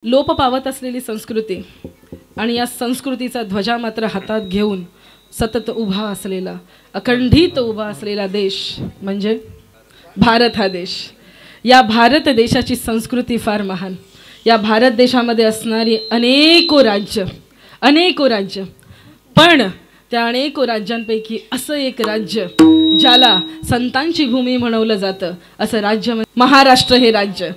लोप पावत असलेली संस्कृती आणि या संस्कृतीचा ध्वजा मात्र हातात घेऊन सतत उभा असलेला, अखंडित उभा असलेला देश म्हणजे भारत हा देश. या भारत देशाची संस्कृती फार महान. या भारत देशामध्ये असणारी अनेको राज्य, पण त्या अनेको राज्यांपैकी असं एक राज्य ज्याला संतांची भूमी म्हणवलं जातं, असं राज्य महाराष्ट्र हे राज्य.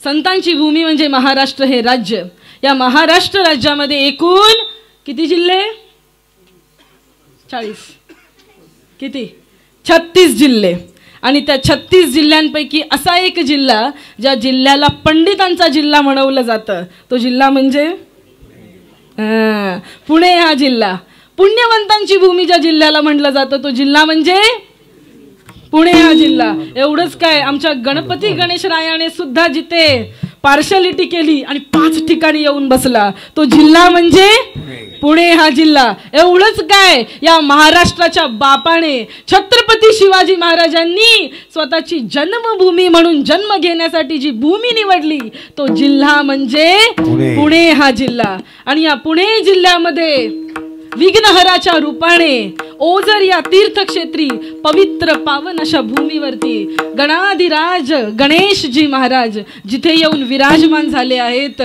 संतांची भूमी म्हणजे महाराष्ट्र हे राज्य. या महाराष्ट्र राज्यामध्ये एकूण किती जिल्हे? 40. किती? 36 जिल्हे. आणि त्या 36 जिल्ह्यांपैकी असा एक जिल्हा ज्या जिल्ह्याला पंडितांचा जिल्हा म्हणवलं जातं, तो जिल्हा म्हणजे पुणे हा जिल्हा. पुण्यवंतांची भूमी ज्या जिल्ह्याला म्हटलं जातं तो जिल्हा म्हणजे पुणे हा जिल्हा. एवढंच काय, आमच्या गणपती गणेशरायाने सुद्धा जिथे पार्शालिटी केली आणि 5 ठिकाणी येऊन बसला तो जिल्हा म्हणजे पुणे हा जिल्हा. एवढंच काय, या महाराष्ट्राच्या बापाने छत्रपती शिवाजी महाराजांनी स्वतःची जन्मभूमी म्हणून जन्म घेण्यासाठी जी भूमी निवडली तो जिल्हा म्हणजे पुणे हा जिल्हा. आणि या पुणे जिल्ह्यामध्ये विघ्नहराच्या रूपाने ओझर या तीर्थक्षेत्री पवित्र पावन अशा भूमीवरती गणाधिराज गणेशजी महाराज जिथे येऊन विराजमान झाले आहेत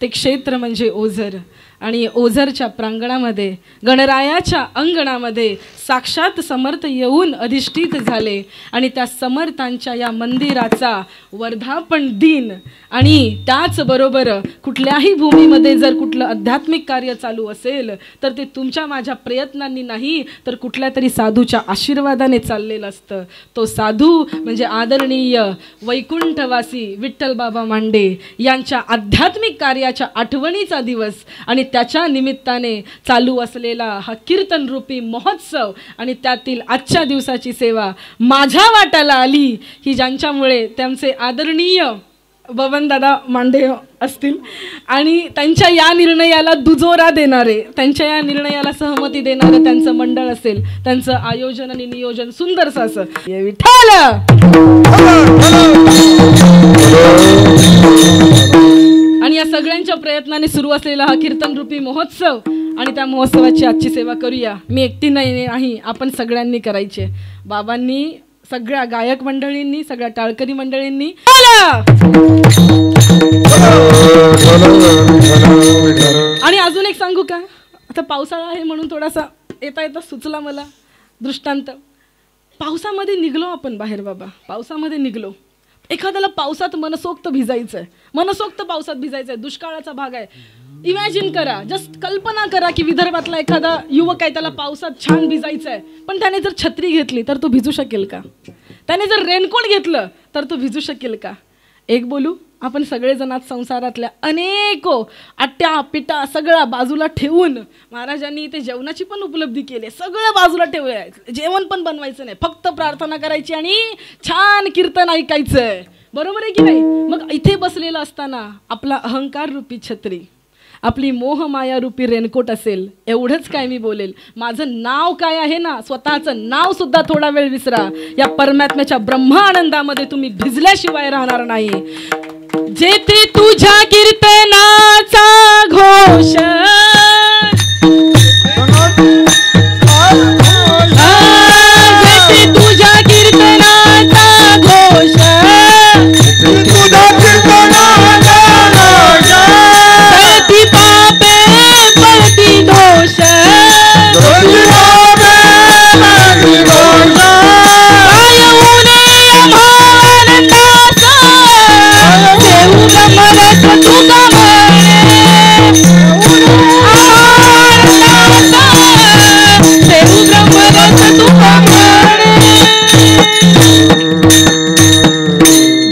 ते क्षेत्र म्हणजे ओझर. आणि ओझरच्या प्रांगणामध्ये गणरायाच्या अंगणामध्ये साक्षात समर्थ येऊन अधिष्ठित झाले. आणि त्या समर्थांच्या या मंदिराचा वर्धापन दिन आणि त्याचबरोबर कुठल्याही भूमीमध्ये जर कुठलं आध्यात्मिक कार्य चालू असेल तर ते तुमच्या माझ्या प्रयत्नांनी नाही तर कुठल्या तरी साधूच्या आशीर्वादाने चाललेलं असतं. तो साधू म्हणजे आदरणीय वैकुंठवासी विठ्ठल बाबा मांडे यांच्या आध्यात्मिक कार्याच्या आठवणीचा दिवस आणि त्याच्या निमित्ताने चालू असलेला हा कीर्तन रूपी महोत्सव आणि त्यातील आजच्या दिवसाची सेवा माझ्या वाट्याला आली ही ज्यांच्यामुळे त्यांचे आदरणीय बबनदादा मांडे असतील आणि त्यांच्या या निर्णयाला दुजोरा देणारे, त्यांच्या या निर्णयाला सहमती देणारं त्यांचं मंडळ असेल, त्यांचं आयोजन आणि नियोजन सुंदरसं असं. विठ्ठल. आणि या सगळ्यांच्या प्रयत्नाने सुरू असलेला हा कीर्तन रूपी महोत्सव आणि त्या महोत्सवाची आजची सेवा करूया. मी एकटी नाही, आपण सगळ्यांनी करायचे. बाबांनी, सगळ्या गायक मंडळींनी, सगळ्या टाळकरी मंडळींनी. आणि अजून एक सांगू का, आता पावसाळा आहे म्हणून थोडासा येता सुचला मला दृष्टांत. पावसामध्ये निघलो आपण बाहेर बाबा, पावसामध्ये निघलो. एखाद्याला पावसात मनसोक्त भिजायचंय, मनसोक्त पावसात भिजायचंय, दुष्काळाचा भाग आहे. इमॅजिन करा, जस्ट कल्पना करा की विदर्भातला एखादा युवक आहे, त्याला पावसात छान भिजायचंय, पण त्याने जर छत्री घेतली तर तो भिजू शकेल का? त्याने जर रेनकोट घेतलं तर तो भिजू शकेल का? एक बोलू, आपण सगळेजण आज संसारातल्या अनेको आट्या पिटा सगळं बाजूला ठेवून महाराजांनी ते जेवणाची पण उपलब्धी केली. सगळं बाजूला ठेवूया, जेवण पण बनवायचं नाही, फक्त प्रार्थना करायची आणि छान कीर्तन ऐकायचंय. बरोबर आहे की नाही? मग इथे बसलेला असताना आपला अहंकार रूपी छत्री, आपली मोहमाया रूपी रेनकोट असेल. एवढंच काय मी बोलेल, माझं नाव काय आहे ना, स्वतःचं नाव सुद्धा थोडा वेळ विसरा. या परमात्म्याच्या ब्रह्मानंदामध्ये तुम्ही भिजल्याशिवाय राहणार नाही. जेथे तुझ्या कीर्तनाचा घोष, जेथे तुझ्या कीर्तनाचा घोष, पळती पापे पळती दोष,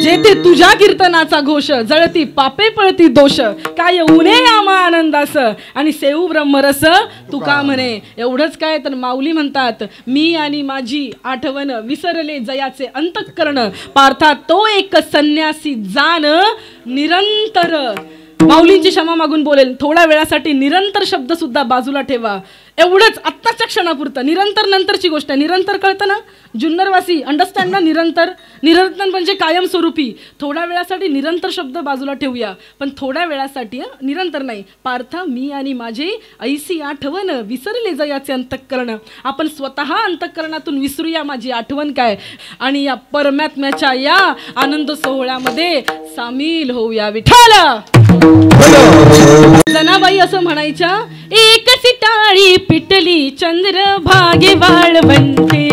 जेथे तुझ्या कीर्तनाचा घोष, जळती पापे पळती दोष, काय उणे आम्हा आनंदास आणि सेऊ ब्रह्मरस तुका म्हणे. एवढंच काय तर माऊली म्हणतात, मी आणि माझी आठवण विसरले जयाचे अंतःकरण, पार्था तो एक संन्यासी जाण निरंतर. माऊलींची क्षमा मागून बोलेल. थोड्या वेळासाठी निरंतर शब्द सुद्धा बाजूला ठेवा. एवढंच आत्ताच्या क्षणापुरतं. निरंतर नंतरची गोष्ट आहे. निरंतर कळतं ना जुन्नरवासी, अंडरस्टँड ना. निरंतर निरंतर म्हणजे कायमस्वरूपी. थोड्या वेळासाठी निरंतर शब्द बाजूला ठेवूया, पण थोड्या वेळासाठी निरंतर नाही. पार्था मी आणि माझे ऐसी आठवण विसरले जयाचे अंतःकरण. आपण स्वतः अंतःकरणातून विसरूया माझी आठवण काय, आणि या परमात्म्याच्या या आनंद सोहळ्यामध्ये सामील होऊया. विठ्ठल. जनाबाई असं म्हणायच्या, एक सिटाळी पिटली चंद्र भागे वाळवंटे.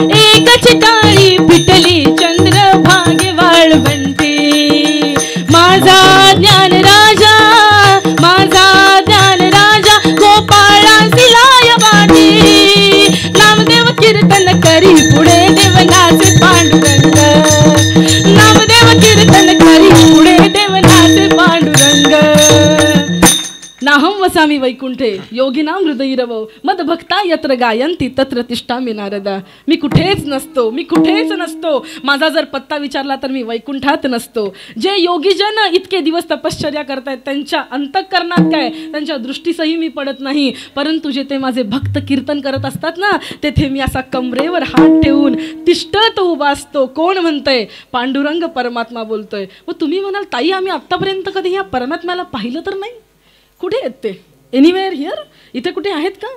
एक चिटाळी पिटली चंद्र भागे वाळवंटे. माझा ज्ञान राजा, माझा ज्ञान राजा गोपाळा सिलाय वाटे. नामदेव कीर्तन करी पुढे देवनाचे पांडुरंग. नामदेव कीर्तन करी पुढे देवनाचे पांडुरंग. नाहं वसामि वैकुंठे योगिनां हृदयीरवो मद भक्ता यत्र गायन्ति तत्र तिष्ठामि नारदा. मी कुठेच नसतो, मी कुठेच नसतो. माझा जर पत्ता विचारला तर मी वैकुंठात नसतो. जे योगीजन इतके दिवस तपश्चर्या करतायत त्यांच्या अंतःकरणात काय, त्यांच्या दृष्टीसही मी पडत नाही. परंतु जेथे माझे भक्त कीर्तन करत असतात ना, तेथे मी असा कमरेवर हात ठेवून तिष्ठत उभा असतो. कोण म्हणतंय? पांडुरंग परमात्मा बोलतोय. मग तुम्ही म्हणाल, ताई आम्ही आत्तापर्यंत कधी या परमात्म्याला पाहिलं तर नाही. कुठे आहेत ते? Anywhere here? इथे कुठे आहेत का?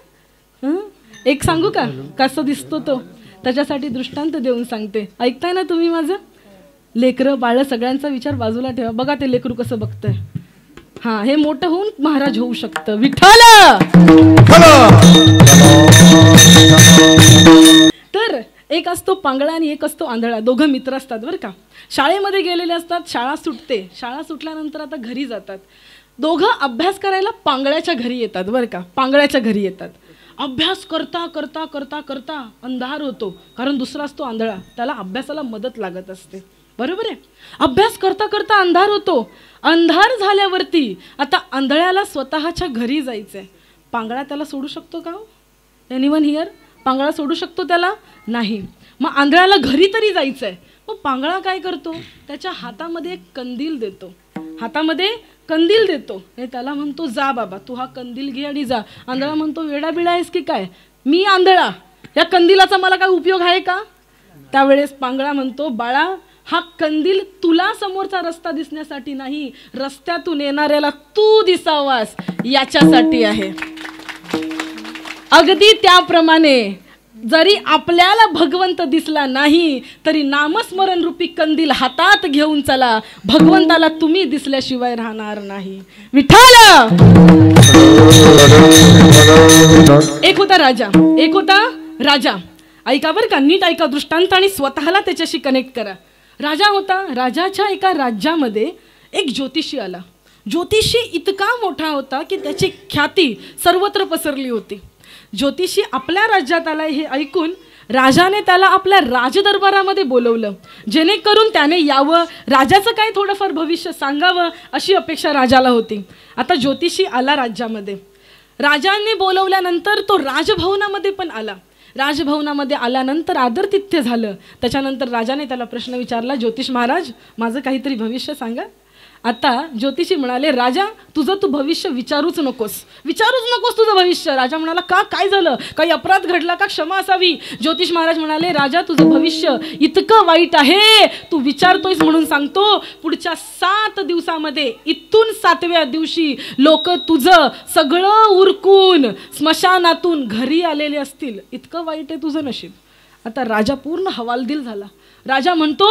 एक सांगू का कसं दिसतो तो? त्याच्यासाठी दृष्टांत देऊन सांगते. ऐकताय ना तुम्ही माझं? लेकरं बाळ सगळ्यांचा विचार बाजूला ठेवा. बघा ते लेकरू कसं बघतंय. हा, हे मोठं होऊन महाराज होऊ शकतं. विठ्ठल. तर एक असतो पांगळा आणि एक असतो आंधळा. दोघं मित्र असतात बरं का. शाळेमध्ये गेलेले असतात. शाळा सुटते. शाळा सुटल्यानंतर आता घरी जातात. दोघं अभ्यास करायला पांगळ्याच्या घरी येतात बरं का. पांगळ्याच्या घरी येतात. अभ्यास करता करता करता करता अंधार होतो, कारण दुसरा असतो आंधळा, त्याला अभ्यासाला मदत लागत असते. बरोबर आहे. अभ्यास करता करता अंधार होतो. अंधार झाल्यावरती आता आंधळ्याला स्वतःच्या घरी जायचंय. पांगळा त्याला सोडू शकतो का? Anyone here? पांगळा सोडू शकतो त्याला? नाही. मग आंधळ्याला घरी तरी जायचंय. मग पांगळा काय करतो? त्याच्या हातामध्ये एक कंदील देतो. हातामध्ये कंदील देतो. हे त्याला म्हणतो, जा बाबा तू हा कंदील घे आणि जा. आंधळा म्हणतो, वेडा बिडा आहेस की काय? मी आंधळा, या कंदिलाचा मला काय उपयोग आहे का? त्यावेळेस पांगळा म्हणतो, बाळा हा कंदील तुला समोरचा रस्ता दिसण्यासाठी नाही, रस्त्यातून येणाऱ्याला तू दिसावास याच्यासाठी आहे. अगदी त्याप्रमाणे जरी आपल्याला भगवंत दिसला नाही तरी नामस्मरण रूपी कंदील हातात घेऊन चला. भगवंताला तुम्ही दिसल्याशिवाय राहणार नाही. विठ्ठल. एक होता राजा, एक होता राजा. ऐका बरं का, नीट ऐका दृष्टांत आणि स्वतःला त्याच्याशी कनेक्ट करा. राजा होता. राजाच्या एका राज्यामध्ये एक ज्योतिषी आला. ज्योतिषी इतका मोठा होता की त्याची ख्याती सर्वत्र पसरली होती. ज्योतिषी आपल्या राज्यात आला हे ऐकून राजाने त्याला आपल्या राजदरबारामध्ये बोलवलं, जेणेकरून त्याने यावं, राजाचं काय थोडंफार भविष्य सांगावं अशी अपेक्षा राजाला होती. आता ज्योतिषी आला राज्यामध्ये. राजाने बोलवल्यानंतर तो राजभवनामध्ये पण आला. राजभवनामध्ये आल्यानंतर आदरातिथ्य झालं. त्याच्यानंतर राजाने त्याला प्रश्न विचारला, ज्योतिष महाराज माझं काहीतरी भविष्य सांगा. आता ज्योतिषी म्हणाले, राजा तुझं तू भविष्य विचारूच नकोस तुझं भविष्य. राजा म्हणाला, का? काय झालं? काही अपराध घडला का? क्षमा असावी. ज्योतिष महाराज म्हणाले, राजा तुझं भविष्य इतकं वाईट आहे, तू विचारतोयस म्हणून सांगतो, पुढच्या 7 दिवसामध्ये इथून 7व्या दिवशी लोक तुझं सगळं उरकून स्मशानातून घरी आलेले असतील. इतकं वाईट आहे तुझं नशीब. आता राजा पूर्ण हवालदिल झाला. राजा म्हणतो,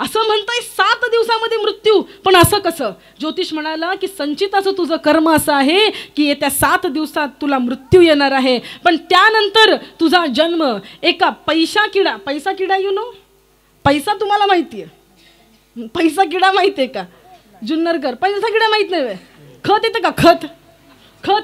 असं म्हणताय 7 दिवसामध्ये मृत्यू, पण असं कसं? ज्योतिष म्हणाला की संचिताचं तुझं कर्म असं आहे की येत्या 7 दिवसात तुला मृत्यू येणार आहे, पण त्यानंतर तुझा जन्म एका पैसा किडा यू नो? पैसा तुम्हाला माहिती आहे? पैसा किडा माहिती आहे का? जुन्नरकर पैसा किडा माहित नाही. खत येतं का? खत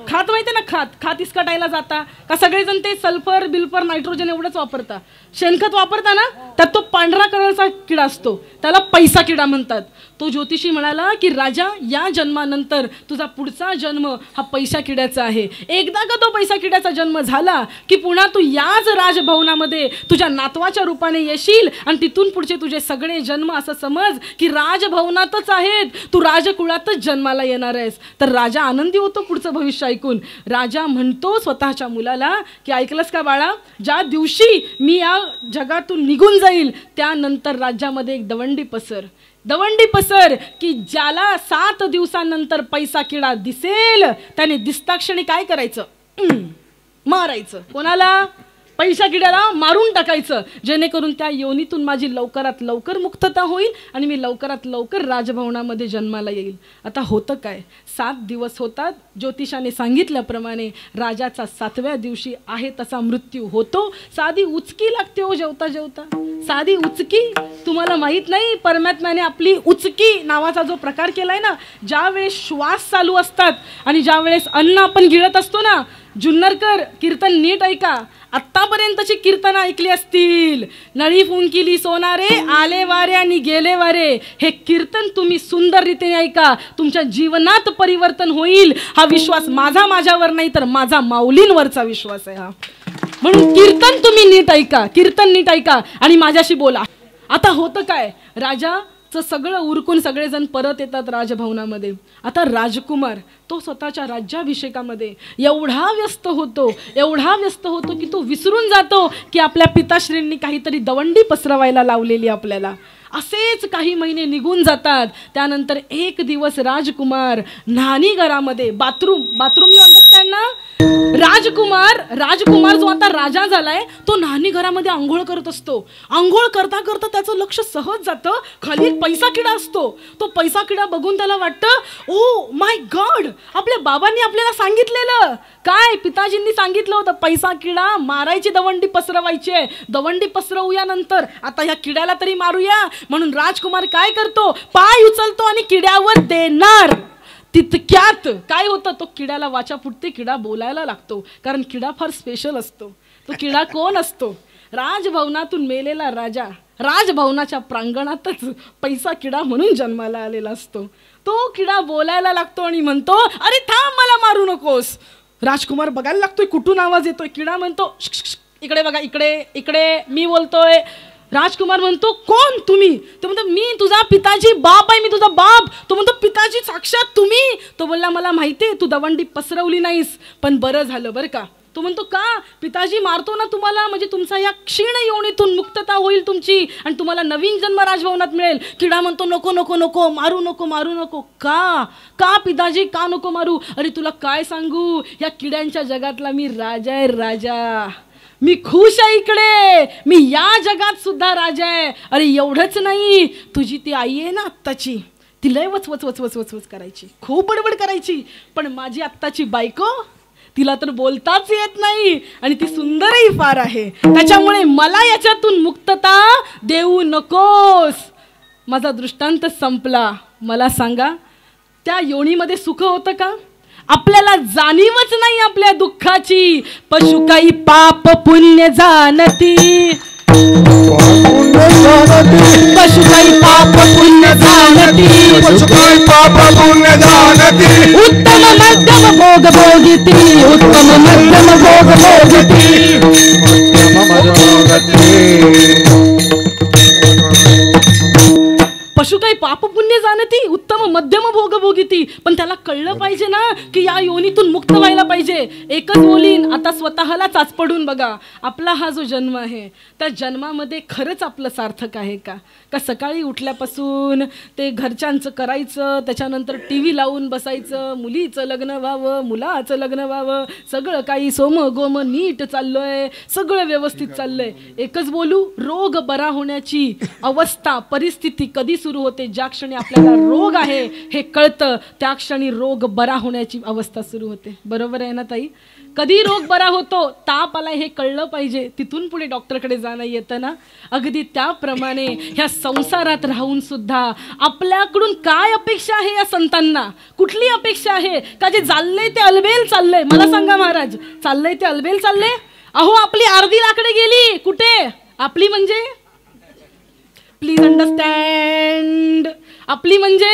खात माहिती ना, खात इसकटायला जाता का सगळेजण ते सल्फर बिल्फर नायट्रोजन एवढंच वापरता. शेणखत वापरता ना, तर तो पांढरा कलरचा किडा असतो, त्याला पैसा किडा म्हणतात. तो ज्योतिषी म्हणाला की राजा, या जन्मानंतर तुझा पुढचा जन्म हा पैसा किड्याचा आहे. एकदा का तो पैसा किड्याचा जन्म झाला की पुन्हा तू याच राजभवनामध्ये तुझ्या नातवाच्या रूपाने येशील आणि तिथून पुढचे तुझे सगळे जन्म असं समज की राजभवनातच आहेत, तू राजकुळातच जन्माला येणार आहेस. तर राजा आनंदी होतो पुढचं भविष्य ऐकून. राजा म्हणतो स्वतःच्या मुलाला की ऐकलंस का बाळा, ज्या दिवशी मी या जगातून निघून जाईल त्यानंतर राज्यामध्ये एक दवंडी पसर की ज्याला 7 दिवसानंतर पैसा किडा दिसेल त्याने दिसताक्षणी काय करायचं, मारायचं. कोणाला? पैसा किड्याला मारून टाकायचं, जेणेकरून त्या योनीतून माझी लवकरात लवकर मुक्तता होईल आणि मी लवकरात लवकर राजभवनामध्ये जन्माला येईल. आता होतं काय, 7 दिवस होतात. ज्योतिषाने सांगितल्याप्रमाणे राजाचा 7व्या दिवशी आहे तसा मृत्यू होतो. साधी उचकी लागते हो जेवता जेवता, साधी उचकी. तुम्हाला माहित नाही, परमात्म्याने आपली उचकी नावाचा जो प्रकार केलाय ना, ज्या वेळेस श्वास चालू असतात आणि ज्या वेळेस अन्न आपण गिळत असतो ना, जुन्नरकर कीर्तन नीट ऐका, आत्तापर्यंतची कीर्तन ऐकली असतील. नळी फुंकिली सोनारे, आले वारे आणि गेले वारे, हे कीर्तन तुम्ही सुंदर रीतीने ऐका, तुमच्या जीवनात परिवर्तन होईल. हा विश्वास माझ्यावर नाही तर माझा माऊलींवरचा विश्वास आहे हा. म्हणून कीर्तन तुम्ही नीट ऐका, कीर्तन नीट ऐका आणि माझ्याशी बोला. आता होतं काय, राजाचं सगळं उरकून सगळेजण परत येतात राजभवनामध्ये. आता राजकुमार तो स्वतःच्या राज्याभिषेकामध्ये एवढा व्यस्त होतो की तो विसरून जातो की आपल्या पिताश्रींनी काहीतरी दवंडी पसरवायला लावलेली आपल्याला. असेच काही महिने निघून जातात. त्यानंतर एक दिवस राजकुमार न्हाणीघरामध्ये, बाथरूम यू अंडरस्टँड ना, राजकुमार जो आता राजा झालाय तो न्हाणीघरामध्ये आंघोळ करत असतो. आंघोळ करता करता त्याचं लक्ष सहज जातं, खाली एक पैसा किडा असतो. तो पैसा किडा बघून त्याला वाटतं, ओ माय गॉड, आपल्या बाबांनी आपल्याला सांगितलेलं काय, पिताजींनी सांगितलं होतं पैसा किडा मारायची, दवंडी पसरवायची. दवंडी पसरवूया नंतर, आता ह्या किड्याला तरी मारूया. म्हणून राजकुमार काय करतो, पाय उचलतो आणि किड्यावर देणार. तितक्यात काय होतं, तो किड्याला वाचा फुटते, किडा बोलायला लागतो. कारण किडा फार स्पेशल असतो. तो किडा कोण असतो, राजभवनातून मेलेला राजा राजभवनाच्या प्रांगणातच पैसा किडा म्हणून जन्माला आलेला असतो. तो किडा बोलायला लागतो आणि म्हणतो, अरे थांब, मला मारू नकोस. राजकुमार बघायला लागतोय कुठून आवाज येतोय. किडा म्हणतो, इकडे बघा, इकडे मी बोलतोय. राजकुमार म्हणतो, कोण तुम्ही? तो म्हणतो, मी तुझा पिताजी बाप आहे, मी तुझा बाप. तो म्हणतो, पिताजी साक्षात तुम्ही? तो बोलला, मला माहिती आहे तू दवंडी पसरवली नाहीस, पण बरं झालं बरं का. तो म्हणतो, का? पिताजी मारतो ना तुम्हाला, म्हणजे तुमचा या क्षीण योनीतून मुक्तता होईल तुमची आणि तुम्हाला नवीन जन्म राजभवनात मिळेल. किडा म्हणतो, नको नको नको, मारू नको. का पिताजी, का नको मारू? अरे तुला काय सांगू, या किड्यांच्या जगातला मी राजा आहे, राजा. मी खुश आहे इकडे, मी या जगात सुद्धा राजा आहे. अरे एवढंच नाही, तुझी ती आई आहे ना आत्ताची, ती लय वच करायची, खूप बडबड करायची. पण माझी आत्ताची बायको, तिला तर बोलताच येत नाही आणि ती सुंदरही फार आहे. त्याच्यामुळे मला याच्यातून मुक्तता देऊ नकोस. माझा दृष्टांत संपला. मला सांगा, त्या योनीमध्ये सुख होतं का? आपल्याला जाणीवच नाही आपल्या दुःखाची. पशु काही पाप पुण्य जाणती, पशु काही पाप पुण्य जाणती, उत्तम मध्यम भोग भोगिती, उत्तम मध्यम भोग भोगिती. पशु काही पाप पुण्य जाणती, उत्तम मध्यम भोग भोगिती. पण त्याला कळलं पाहिजे ना की या योनीतून मुक्त व्हायला पाहिजे. एकच बोलीन, आता स्वतःला चाच पडून बघा, आपला हा जो जन्म आहे त्या जन्मामध्ये खरंच आपलं सार्थक आहे का? सकाळी उठल्यापासून ते घरच्यांचं करायचं, त्याच्यानंतर TV लावून बसायचं, मुलीचं लग्न व्हावं, मुलाचं लग्न व्हावं, सगळं काही सोम गोम नीट चाललोय, सगळं व्यवस्थित चाललंय. एकच बोलू, रोग बरा होण्याची अवस्था परिस्थिती कधी सुरू होते होते. ज्या क्षणी आपल्याला रोग आहे हे कळतं त्या क्षणी रोग बरा होण्याची अवस्था सुरू होते. बरोबर आहे ना ताई? कधी रोग बरा होतो, ताप आला हे कळलं पाहिजे, तिथून पुढे डॉक्टरकडे जाणं येतं ना. अगदी त्याप्रमाणे ह्या संसारात राहून सुद्धा आपल्याकडून काय अपेक्षा आहे या संतांना? कुठली अपेक्षा आहे? का जे चाललंय ते अलबेल चाललंय? मला सांगा महाराज, चाललंय ते अलबेल चाललंय? अहो आपली अर्धी लाकडे गेली कुठे? आपली म्हणजे प्लीज अंडरस्टँड, आपली म्हणजे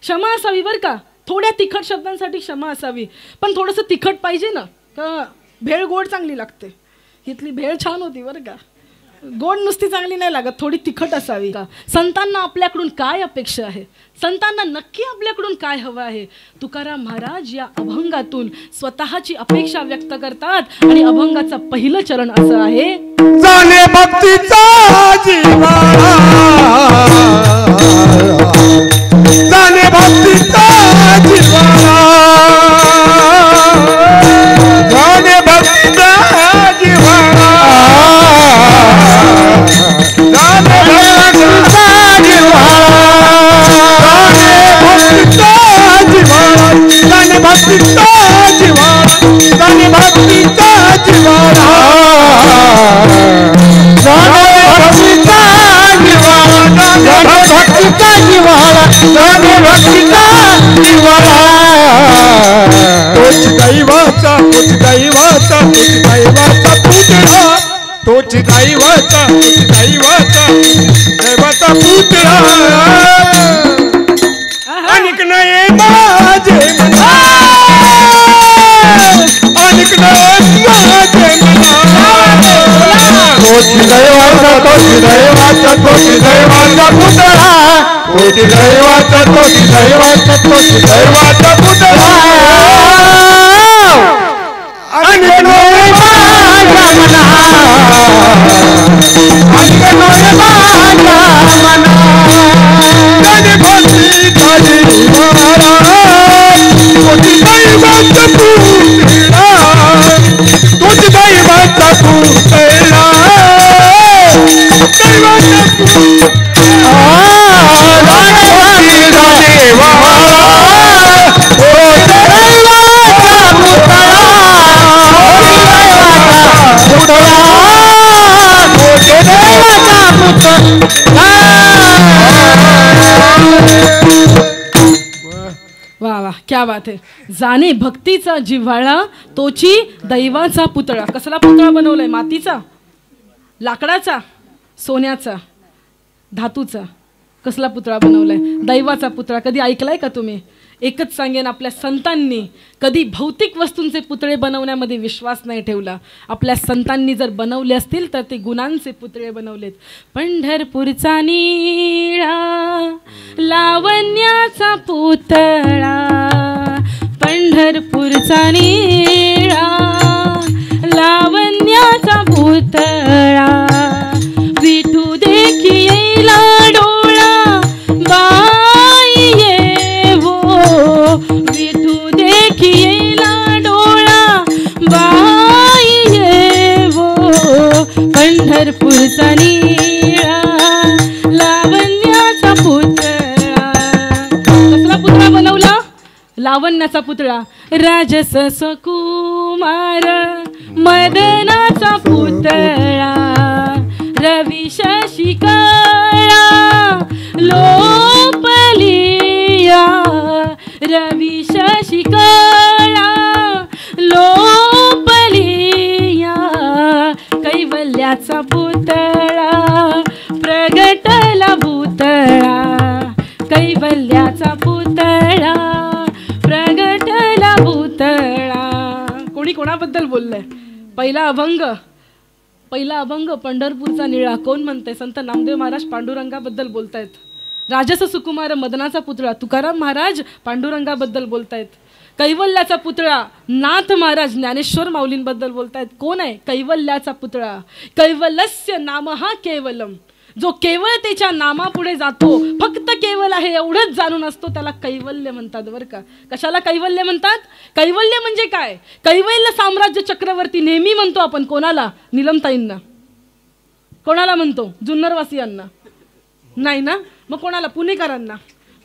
क्षमा असावी बरं का. थोड्या तिखट शब्दांसाठी क्षमा असावी, पण थोडंसं तिखट पाहिजे ना. का भेळ गोड चांगली लागते, इथली भेळ छान होती बरं का. गोड नुसती चांगली नाही लागत, थोडी तिखट असावी. का संतांना आपल्याकडून काय अपेक्षा आहे? संतांना नक्की आपल्याकडून काय हवं आहे? तुकाराम महाराज या अभंगातून स्वतःची अपेक्षा व्यक्त करतात आणि अभंगाचं पहिलं चरण असं आहे, जाणे भक्तीचा जिव्हाळा, जाणे भक्तीचा जिव्हाळा, जाणे भक्तीचा जिव्हाळा, जाणे भक्तीचा जिव्हाळा, जाणे भक्तीचा जिव्हाळा, जाणे भक्तीचा जिव्हाळा, जाणे भक्तीचा जिव्हाळा, जाणे भक्तीचा जिव्हाळा, जाणे भक्तीचा जिव्हाळा, तोच दैवाचा, तोच दैवाचा, तोच दैवाचा पुतळा, तोच दैवाचा, तोच दैवाचा, दैवाचा पुतळा, अनिक नये माझे मना, अनिक नये माझे मना, तोच दैवाचा, तोच दैवाचा, तोच दैवाचा पुतळा, तोच दैवाचा, तोच दैवाचा, तोच दैवाचा पुतळा, अनिक नये माझ्या मना, अनिक नये माझ्या मना, जाणे भक्तीचा जिव्हाळा, तोच दैवाचा पुतळा, तोच दैवाचा पुतळा, दैवाचा पुतळा, जाणे भक्तीचा जिव्हाळा, तोच दैवाचा पुतळा, पुतळा, तोच दैवाचा पुतळा. वा वा, क्या बात आहे. जाणे भक्तीचा जिव्हाळा, तोची दैवाचा पुतळा. कसला पुतळा बनवलाय? मातीचा, लाकडाचा, सोन्याचा, धातूचा? कसला पुतळा बनवलाय? दैवाचा पुतळा. कधी ऐकलाय का तुम्ही? एकच सांगेन, आपल्या संतांनी कधी भौतिक वस्तूंचे पुतळे बनवण्यामध्ये विश्वास नाही ठेवला. आपल्या संतांनी जर बनवले असतील तर ते गुणांचे पुतळे बनवलेत. पंढरपूरचा निळा लावण्याचा पुतळा, पंढरपूरचा निळा लावण्याचा पुतळा, विठू देखी येईला डोळा बाई येवो, विठू देखी येईला डोळा बाई येवो, पंढरपूरचा निळा लावण्याचा पुतळा. कसला पुतळा बनवला? लावण्याचा पुतळा. राजस सुकुमार मदनाचा पुतळा, रवी शशिकळा लोपलिया, रवी शशिकळा लोपलिया, कैवल्याचा पुतळा प्रगटला भूतळा, कैवल्याचा पुतळा प्रगटला भूतळा. कोणी कोणाबद्दल बोललंय? पहिला अभंग पंढरपूरचा निळा. कोण म्हणते? संत नामदेव महाराज पांडुरंगाबद्दल बोलतायत. राजस सुकुमार मदनाचा पुतळा तुकाराम महाराज पांडुरंगाबद्दल बोलतायत. कैवल्याचा पुतळा नाथ महाराज ज्ञानेश्वर माऊलींबद्दल बोलतायत. कोण आहे? कैवल्याचा पुतळा. कैवल्यस्य नाम हा केवलम, जो केवळतेच्या नामापुढे जातो, फक्त केवल आहे एवढंच जाणून असतो, त्याला कैवल्य म्हणतात बरं का. कशाला कैवल्य म्हणतात? कैवल्य म्हणजे काय? कैवल्य साम्राज्य चक्रवर्ती नेहमी म्हणतो आपण. कोणाला? नीलमताईंना. कोणाला म्हणतो? जुन्नरवासियांना नाही ना. मग कोणाला? पुणेकरांना.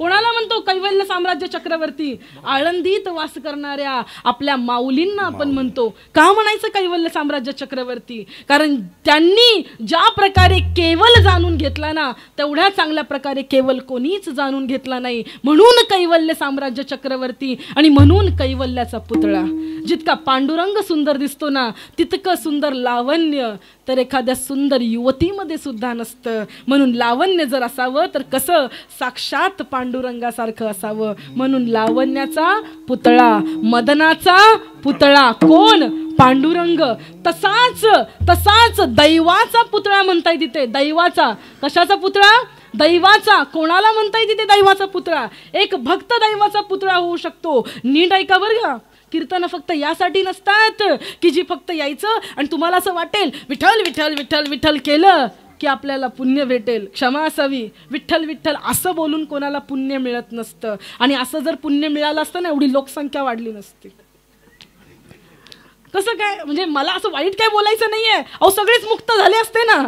कोणाला म्हणतो? कैवल्य साम्राज्य चक्रवर्ती. आळंदीत वास करणाऱ्या आपल्या माऊलींना आपण म्हणतो. का म्हणायचं कैवल्य साम्राज्य चक्रवर्ती? कारण त्यांनी ज्या प्रकारे केवल जाणून घेतला ना, तेवढ्या चांगल्या प्रकारे केवल कोणीच जाणून घेतला नाही. म्हणून कैवल्य साम्राज्य चक्रवर्ती आणि म्हणून कैवल्याचा पुतळा. जितका पांडुरंग सुंदर दिसतो ना, तितकं सुंदर लावण्य तर एखाद्या सुंदर युवतीमध्ये सुद्धा नसतं. म्हणून लावण्य जर असावं तर कसं? साक्षात पांडुरंगासारखं असावं. म्हणून लावण्याचा पुतळा, मदनाचा पुतळा कोण? पांडुरंग. तसाच दैवाचा पुतळा म्हणताय तिथे. दैवाचा. कशाचा पुतळा? दैवाचा. कोणाला म्हणताय तिथे दैवाचा पुतळा? एक भक्त दैवाचा पुतळा होऊ शकतो. नीट ऐका बरं का. कीर्तन फक्त यासाठी नसतात की जी फक्त यायचं आणि तुम्हाला असं वाटेल विठ्ठल विठ्ठल विठ्ठल विठ्ठल केलं की आपल्याला पुण्य भेटेल. क्षमा असावी. विठ्ठल विठ्ठल असं बोलून कोणाला पुण्य मिळत नसतं. आणि असं जर पुण्य मिळालं असतं ना, एवढी लोकसंख्या वाढली नसती. कसं काय? म्हणजे मला असं वाईट काय बोलायचं नाहीये. अहो सगळेच मुक्त झाले असते ना.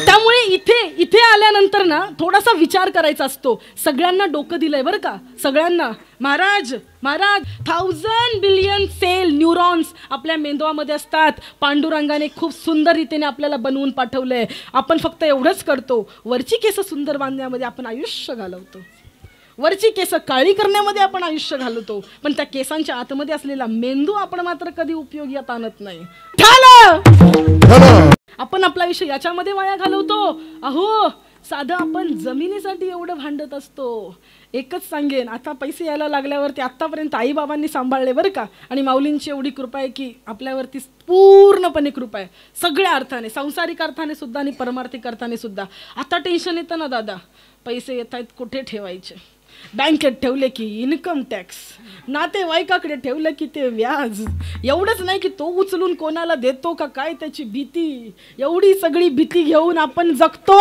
त्यामुळे इथे आल्यानंतर ना थोडासा विचार करायचा असतो. सगळ्यांना डोकं दिलंय बरं का, सगळ्यांना. महाराज 1000 बिलियन सेल न्यूरॉन्स आपल्या मेंदवामध्ये असतात. पांडुरंगाने खूप सुंदर रीतीने आपल्याला बनवून पाठवलंय. आपण फक्त एवढंच करतो, वरची केस सुंदर बांधण्यामध्ये आपण आयुष्य घालवतो. वरची केस काळी करण्यामध्ये आपण आयुष्य घालवतो. पण त्या केसांच्या आतमध्ये असलेला मेंदू आपण मात्र कधी उपयोगात आणत नाही. आपण आपला आयुष्य याच्यामध्ये वाया घालवतो. अहो साधं आपण जमिनीसाठी एवढं भांडत असतो. एकच सांगेन, आता पैसे यायला लागल्यावरती आतापर्यंत आई बाबांनी सांभाळले बरं का. आणि माऊलींची एवढी कृपा आहे की आपल्यावरती पूर्णपणे कृपा आहे. सगळ्या अर्थाने, सांसारिक अर्थाने सुद्धा आणि परमार्थिक अर्थाने सुद्धा. आता टेन्शन येतं ना दादा, पैसे येत आहेत कुठे ठेवायचे? बँकेत ठेवले की इन्कम टॅक्स, नातेवाईकाकडे ठेवलं की ते व्याज. एवढंच नाही की तो उचलून कोणाला देतो का काय त्याची भीती. एवढी सगळी भीती घेऊन आपण जगतो.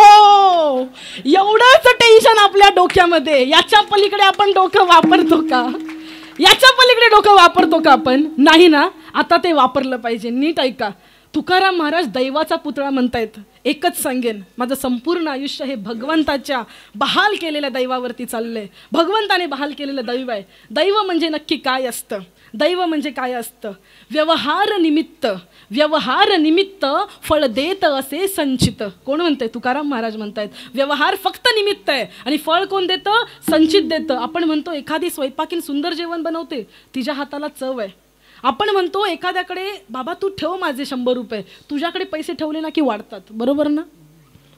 एवढंच टेन्शन आपल्या डोक्यामध्ये. याच्या पलीकडे आपण डोकं वापरतो का? याच्या पलीकडे डोकं वापरतो का आपण? नाही ना. आता ते वापरलं पाहिजे. नीट ऐका. तुकाराम महाराज दैवाचा पुतळा म्हणतायत. एकच सांगेन, माझं संपूर्ण आयुष्य हे भगवंताच्या बहाल केलेल्या दैवावरती चाललंय. भगवंताने बहाल केलेलं दैव आहे. दैव म्हणजे नक्की काय असतं? दैव म्हणजे काय असतं? व्यवहार निमित्त फळ देत असे संचित. कोण म्हणतंय? तुकाराम महाराज म्हणतायत. व्यवहार फक्त निमित्त आहे आणि फळ कोण देतं? संचित देतं. आपण म्हणतो एखादी स्वयंपाकीन सुंदर जेवण बनवते, तिच्या हाताला चव आहे. आपण म्हणतो एखाद्याकडे, बाबा तू ठेव माझे 100 रुपये, तुझ्याकडे पैसे ठेवले ना की वाढतात. बरोबर ना?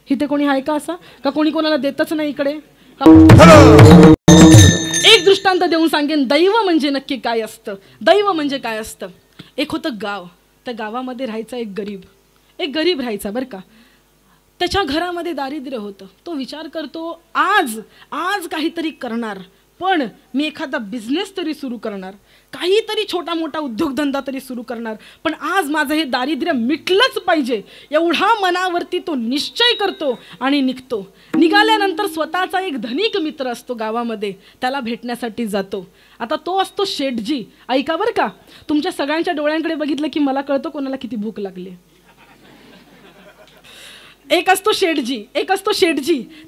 इथे कोणी आहे का असा? का कोणी कोणाला देतच नाही इकडे? एक दृष्टांत देऊन सांगेन, दैव म्हणजे नक्की काय असतं. दैव म्हणजे काय असतं? एक होतं गाव. त्या गावामध्ये राहायचा एक गरीब राहायचा बरं का. त्याच्या घरामध्ये दारिद्र्य होतं. तो विचार करतो आज काहीतरी करणार, पण मी एखादा बिझनेस तरी सुरू करणार, काहीतरी छोटा मोठा उद्योगधंदा तरी सुरू करणार, पण आज माझं हे दारिद्र्य मिटलंच पाहिजे. एवढा मनावरती तो निश्चय करतो आणि निघतो. निघाल्यानंतर स्वतःचा एक धनिक मित्र असतो गावामध्ये, त्याला भेटण्यासाठी जातो. आता तो असतो शेठजी. ऐका बरं का, तुमच्या सगळ्यांच्या डोळ्यांकडे बघितलं की मला कळतं कोणाला किती भूक लागली. एक असतो शेठजी.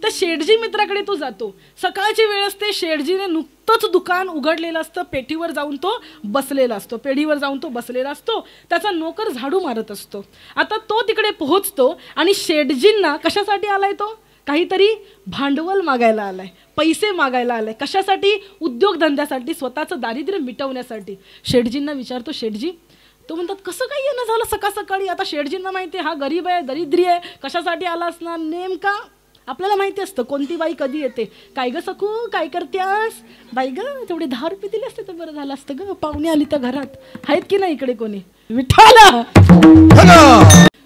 त्या शेठजी मित्राकडे तो जातो. सकाळची वेळ असते. शेठजीने नुकतंच दुकान उघडलेलं असतं. पेढीवर जाऊन तो बसलेला असतो. त्याचा नोकर झाडू मारत असतो. आता तो तिकडे पोहोचतो आणि शेठजींना कशासाठी आलाय? तो काहीतरी भांडवल मागायला आलाय, पैसे मागायला आलाय. कशासाठी? उद्योगधंद्यासाठी, स्वतःचं दारिद्र्य मिटवण्यासाठी. शेठजींना विचारतो, शेठजी, तो म्हणतात कसं काय येणं झालं सकाळ सकाळी? आता शेठजींना माहिती आहे हा गरीब आहे, दरिद्री आहे, कशासाठी आला असणार नेमका? आपल्याला माहिती असतं कोणती बाई कधी येते. काय ग सखू, काय करत्यास? बाई ग तेवढे 10 रुपये दिले असते तर बरं झालं असतं ग, पाहुणे आली त्या घरात. आहेत की नाही इकडे कोणी? विठ्ठला.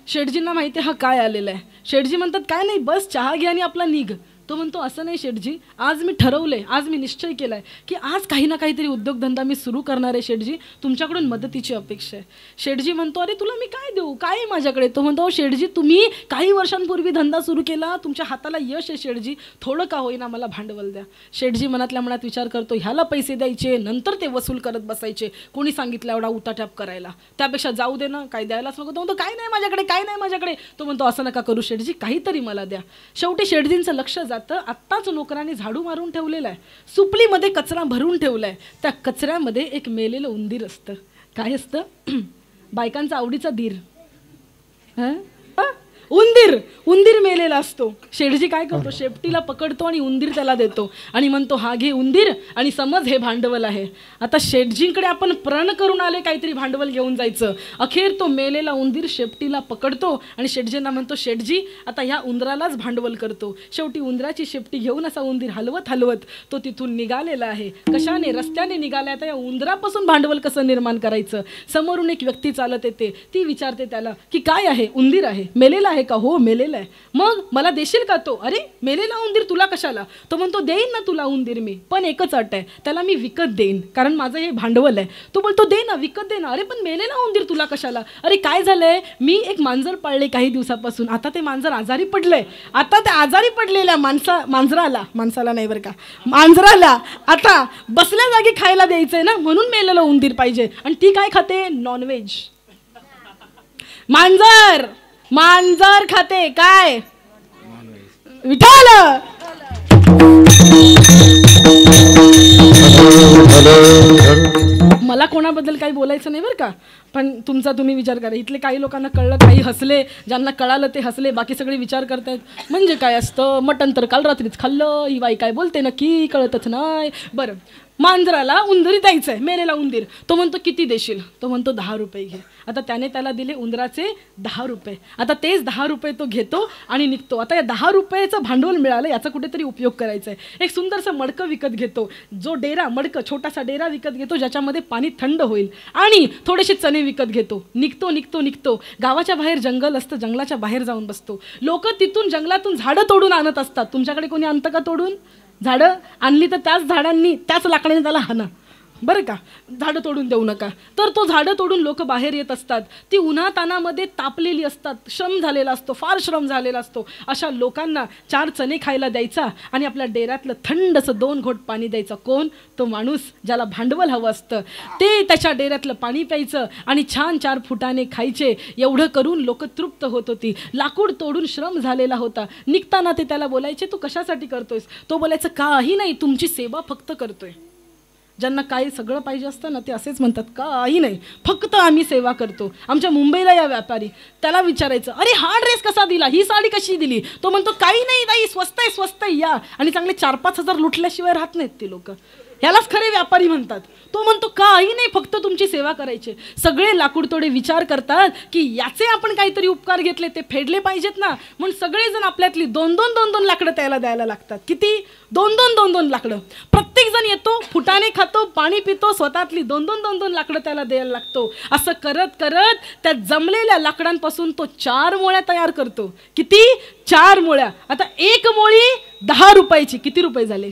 शेठजींना माहिती हा काय आलेला आहे. शेठजी म्हणतात काय नाही, बस चहा घे आणि आपला निघ. तो म्हणतो असं नाही शेठजी, आज मी ठरवलंय, आज मी निश्चय केलाय की आज काही ना काहीतरी उद्योगधंदा मी सुरू करणार आहे शेठजी, तुमच्याकडून मदतीची अपेक्षा आहे. शेठजी म्हणतो अरे तुला मी काय देऊ, काय आहे माझ्याकडे. तो म्हणतो शेठजी तुम्ही काही वर्षांपूर्वी धंदा सुरू केला, तुमच्या हाताला यश आहे शेठजी, थोडं का होईना मला भांडवल द्या. शेठजी मनातल्या मनात विचार करतो ह्याला पैसे द्यायचे नंतर ते वसूल करत बसायचे, कोणी सांगितलं एवढा उताठ्याप करायला, त्यापेक्षा जाऊ दे ना, काय द्यायलाच नको. तो म्हणतो काय नाही माझ्याकडे, काय नाही माझ्याकडे. तो म्हणतो असं नका करू शेठजी, काहीतरी मला द्या. शेवटी शेठजींचं लक्ष जातं आत्ताच नोकरांनी झाडू मारून ठेवलेला आहे, सुपलीमध्ये कचरा भरून ठेवलाय, त्या कचऱ्यामध्ये एक मेलेलं उंदीर असतं. काय असतं? बायकांचा आवडीचा धीर, उंदीर. उंदीर मेलेला असतो. शेठजी काय करतो, शेपटीला पकडतो आणि उंदीर त्याला देतो आणि म्हणतो हा घे उंदीर आणि समज हे भांडवल आहे. आता शेठजींकडे आपण प्रण करून आले काहीतरी भांडवल घेऊन जायचं. अखेर तो मेलेला उंदीर शेपटीला पकडतो आणि शेठजींना म्हणतो शेठजी आता ह्या उंदरालाच भांडवल करतो. शेवटी उंदराची शेपटी घेऊन असा उंदीर हलवत हलवत तो तिथून निघालेला आहे. कशाने? रस्त्याने निघाला. आता या उंदरापासून भांडवल कसं निर्माण करायचं? समोरून एक व्यक्ती चालत येते, ती विचारते त्याला की काय आहे? उंदीर आहे. मेलेला आहे का? हो मेलेला आहे. मग मला देशील का? तो अरे मेलेला उंदीर तुला कशाला? तो म्हणतो देईन ना तुला उंदीर मी, पण एकच अट आहे, त्याला मी विकत देईन कारण माझं हे भांडवल आहे. तो बोलतो दे ना, विकत दे ना. अरे पण मेलेला उंदीर तुला कशाला? अरे काय झालंय, मी एक मांजर पाळले काही दिवसापासून, आता ते मांजर आजारी पडलंय, आता त्या आजारी पडलेल्या माणसाला नाही बरं का, मांजराला आता बसल्या जागी खायला द्यायचंय ना, म्हणून मेलेलं उंदीर पाहिजे. आणि ती काय खाते? नॉनव्हेज. मांजर खाते काय? विठाल. मला कोणाबद्दल काही बोलायचं नाही बरं का, पण तुमचा तुम्ही विचार करा. इथले काही लोकांना कळलं, काही हसले, ज्यांना कळालं ते हसले, बाकी सगळे विचार करतायत म्हणजे काय असतं, मटण तर काल रात्रीच खाल्लं, ही बाई काय बोलते नक्की कळतच नाही. बरं, मांजराला उंदरी द्यायचंय, मेलेला उंदीर. तो म्हणतो किती देशील? तो म्हणतो 10 रुपये घे. आता त्याने त्याला दिले उंदराचे 10 रुपये. आता तेच 10 रुपये तो घेतो आणि निघतो. आता या 10 रुपयाचं भांडवल मिळालं, याचा कुठेतरी उपयोग करायचा आहे. एक सुंदरसं मडकं विकत घेतो, जो डेरा, मडकं छोटासा डेरा विकत घेतो ज्याच्यामध्ये पाणी थंड होईल, आणि थोडेसे चणे विकत घेतो. निघतो. गावाच्या बाहेर जंगल असतं, जंगलाच्या बाहेर जाऊन बसतो. लोक तिथून जंगलातून झाडं तोडून आणत असतात. तुमच्याकडे कोणी आणतं का तोडून? झाडं आणली तर त्याच झाडांनी, त्याच लाकडाने त्याला हाना बरं का, झाडं तोडून देऊ नका. तर तो झाडं तोडून लोक बाहेर येत असतात. ती उन्हातानामध्ये तापलेली असतात, श्रम झालेला असतो, फार श्रम झालेला असतो. अशा लोकांना 4 चणे खायला द्यायचा आणि आपल्या डेऱ्यातलं थंडसं 2 घोट पाणी द्यायचं. कोण? तो माणूस ज्याला भांडवल हवं असतं, ते त्याच्या डेऱ्यातलं पाणी प्यायचं आणि छान 4 फुटाने खायचे. एवढं करून लोक तृप्त होत होती. लाकूड तोडून श्रम झालेला होता. निघताना ते त्याला बोलायचे तू कशासाठी करतोयस? तो बोलायचं काही नाही, तुमची सेवा फक्त करतोय. ज्यांना काही सगळं पाहिजे असतं ना ते असेच म्हणतात काही नाही, फक्त आम्ही सेवा करतो. आमच्या मुंबईला या व्यापारी, त्याला विचारायचं अरे हा ड्रेस कसा दिला, ही साडी कशी दिली? तो म्हणतो काही नाही ताई, स्वस्त आहे या. आणि चांगले 4-5 हजार लुटल्याशिवाय राहत नाहीत ते लोक. ह्यालाच खरे व्यापारी म्हणतात. तो म्हणतो काही नाही, फक्त तुमची सेवा करायची. सगळे लाकूडतोडे विचार करतात की याचे आपण काहीतरी उपकार घेतले, ते फेडले पाहिजेत ना, म्हणून सगळेजण आपल्यातली 2-2 लाकडं त्याला द्यायला लागतात. किती? 2-2 लाकडं. प्रत्येक जण येतो, फुटाने खातो, पाणी पितो, स्वतःतली 2-2 लाकडं त्याला द्यायला लागतो. असं करत करत त्या जमलेल्या लाकडांपासून तो 4 मोळ्या तयार करतो. किती? 4 मोळ्या. आता 1 मोळी 10 रुपयाची. किती रुपये झाले?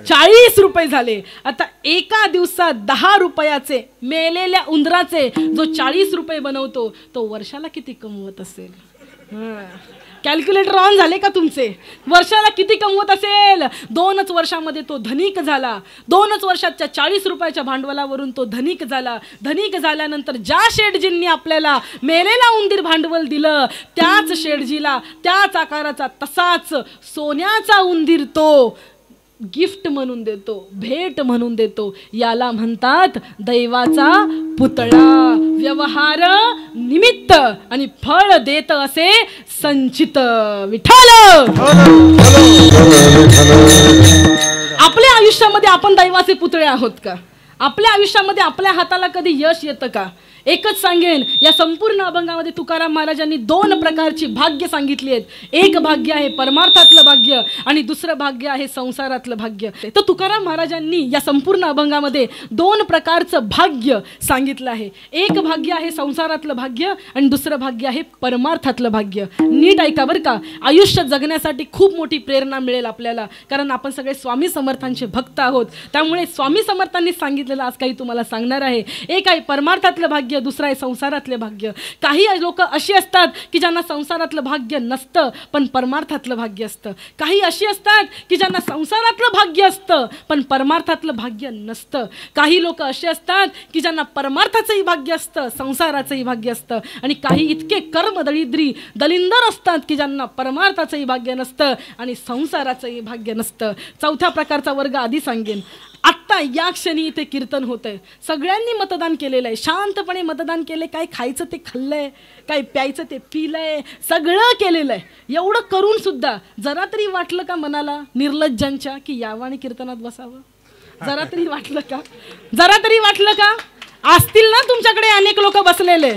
40 रुपये झाले. आता एका दिवसात 10 रुपयाचे मेलेल्या उंदराचे जो 40 रुपये बनवतो, तो वर्षाला किती कमवत असेल? कॅल्क्युलेटर ऑन झाले का तुमचे? वर्षाला किती कमवत असेल? 2च वर्षामध्ये तो धनिक झाला. 2च वर्षाच्या 40 रुपयाच्या भांडवलावरून तो धनिक झाला. धनिक झाल्यानंतर ज्या शेठजींनी आपल्याला मेलेला उंदीर भांडवल दिलं, त्याच शेठजीला त्याच आकाराचा तसाच सोन्याचा उंदीर तो गिफ्ट म्हणून देतो, भेट म्हणून देतो. याला म्हणतात दैवाचा पुतळा. व्यवहार निमित्त आणि फळ देत असे संचित. विठ्ठल. आपल्या आयुष्यामध्ये आपण दैवाचे पुतळे आहोत का? आपल्या आयुष्यामध्ये आपल्या हाताला कधी यश येतं का? एकच सांगेन, या संपूर्ण अभंगामध्ये तुकाराम महाराजांनी 2 प्रकारची भाग्य सांगितली आहेत. एक भाग्य आहे परमार्थातलं भाग्य आणि दुसरं भाग्य आहे संसारातलं भाग्य. तर तुकाराम महाराजांनी या संपूर्ण अभंगामध्ये 2 प्रकारचं भाग्य सांगितलं आहे. एक भाग्य आहे संसारातलं भाग्य आणि दुसरं भाग्य आहे परमार्थातलं भाग्य. नीट ऐका बरं का. आयुष्य जगण्यासाठी खूप मोठी प्रेरणा मिळेल आपल्याला, कारण आपण सगळे स्वामी समर्थांचे भक्त आहोत. त्यामुळे स्वामी समर्थांनी सांगितलेलं आज काही तुम्हाला सांगणार आहे. एक आहे परमार्थातलं भाग्य, दुसरं आहे संसारातलं भाग्य. काही लोक अशी असतात की ज्यांना संसारातलं भाग्य नसतं पण परमार्थातलं भाग्य असतं. काही अशी असतात की ज्यांना संसारातलं भाग्य असतं पण परमार्थातलं भाग्य नसतं. काही लोक असे असतात की ज्यांना परमार्थाचंही भाग्य असतं, संसाराचंही भाग्य असतं. आणि काही इतके कर्मदरिद्री दलिंदर असतात की ज्यांना परमार्थाचंही भाग्य नसतं आणि संसाराचंही भाग्य नसतं. चौथ्या प्रकारचा वर्ग आधी सांगेन. आत्ता या क्षणी इथे कीर्तन होत आहे. सगळ्यांनी मतदान केलेलं आहे, शांतपणे मतदान केले. काय खायचं ते खाल्लंय, काय प्यायचं ते पिलंय, सगळं केलेलं आहे. एवढं करून सुद्धा जरा तरी वाटलं का मनाला निर्लज्जांच्या की यावं आणि कीर्तनात बसावं? जरा तरी वाटलं का? जरा तरी वाटलं का? असतील ना तुमच्याकडे अनेक लोक बसलेले,